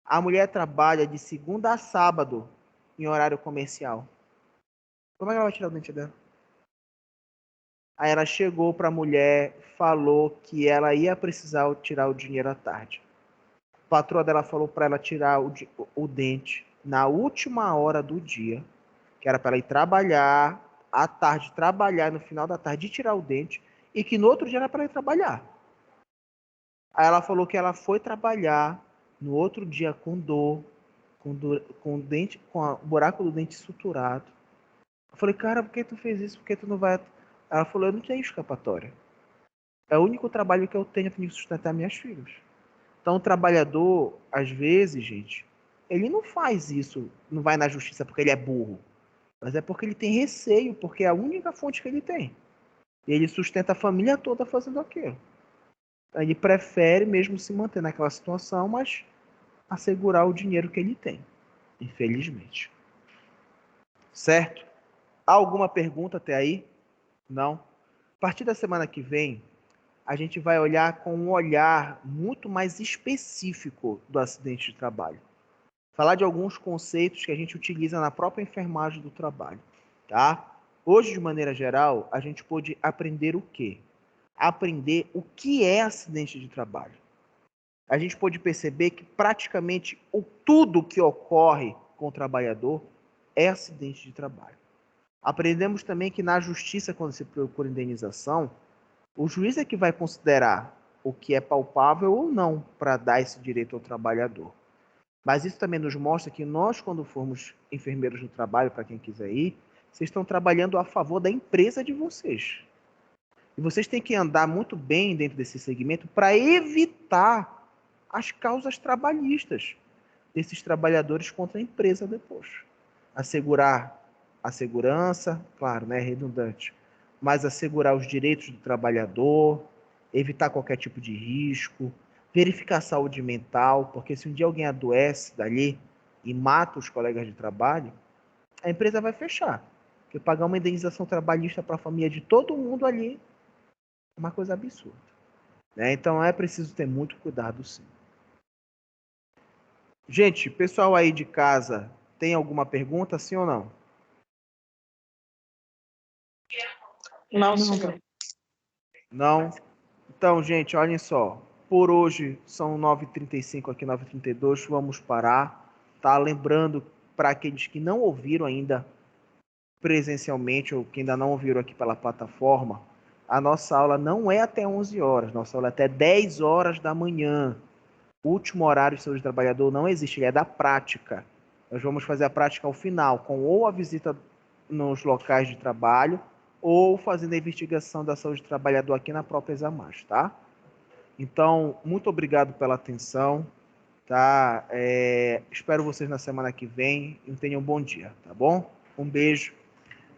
A mulher trabalha de segunda a sábado em horário comercial. Como é que ela vai tirar o dente dela? Aí ela chegou para a mulher, falou que ela ia precisar tirar o dinheiro à tarde. A patroa dela falou para ela tirar o dente na última hora do dia, que era para ela ir trabalhar, à tarde trabalhar, no final da tarde tirar o dente, e que no outro dia era para ela ir trabalhar. Aí ela falou que ela foi trabalhar no outro dia com dor, com o dente, com o buraco do dente suturado. Eu falei, cara, por que tu fez isso? Por que tu não vai... Ela falou, eu não tenho escapatória. É o único trabalho que eu tenho para sustentar minhas filhas. Então, o trabalhador, às vezes, gente, ele não faz isso, não vai na justiça porque ele é burro. Mas é porque ele tem receio, porque é a única fonte que ele tem. E ele sustenta a família toda fazendo aquilo. Ele prefere mesmo se manter naquela situação, mas assegurar o dinheiro que ele tem. Infelizmente. Certo? Há alguma pergunta até aí? Não? A partir da semana que vem, a gente vai olhar com um olhar muito mais específico do acidente de trabalho. Falar de alguns conceitos que a gente utiliza na própria enfermagem do trabalho, tá? Hoje, de maneira geral, a gente pôde aprender o quê? Aprender o que é acidente de trabalho. A gente pôde perceber que praticamente tudo que ocorre com o trabalhador é acidente de trabalho. Aprendemos também que na justiça, quando se procura indenização, o juiz é que vai considerar o que é palpável ou não para dar esse direito ao trabalhador. Mas isso também nos mostra que nós, quando formos enfermeiros do trabalho, para quem quiser ir, vocês estão trabalhando a favor da empresa de vocês. E vocês têm que andar muito bem dentro desse segmento para evitar as causas trabalhistas desses trabalhadores contra a empresa depois. Assegurar a segurança, claro, né, redundante, mas assegurar os direitos do trabalhador, evitar qualquer tipo de risco, verificar a saúde mental, porque se um dia alguém adoece dali e mata os colegas de trabalho, a empresa vai fechar. Porque pagar uma indenização trabalhista para a família de todo mundo ali é uma coisa absurda. Né? Então é preciso ter muito cuidado, sim. Gente, pessoal aí de casa, tem alguma pergunta, sim ou não? Não, senhor. Não? Então, gente, olhem só. Por hoje são 9h35 aqui, 9h32. Vamos parar. Tá? Lembrando, para aqueles que não ouviram ainda presencialmente ou que ainda não ouviram aqui pela plataforma, a nossa aula não é até 11 horas. Nossa aula é até 10 horas da manhã. O último horário de saúde do trabalhador não existe, ele é da prática. Nós vamos fazer a prática ao final, com ou a visita nos locais de trabalho, ou fazendo a investigação da saúde do trabalhador aqui na própria Examas, tá? Então, muito obrigado pela atenção, tá? Espero vocês na semana que vem e tenham um bom dia, tá bom? Um beijo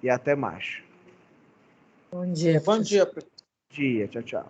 e até mais. Bom dia, Bom dia, Tchau, tchau.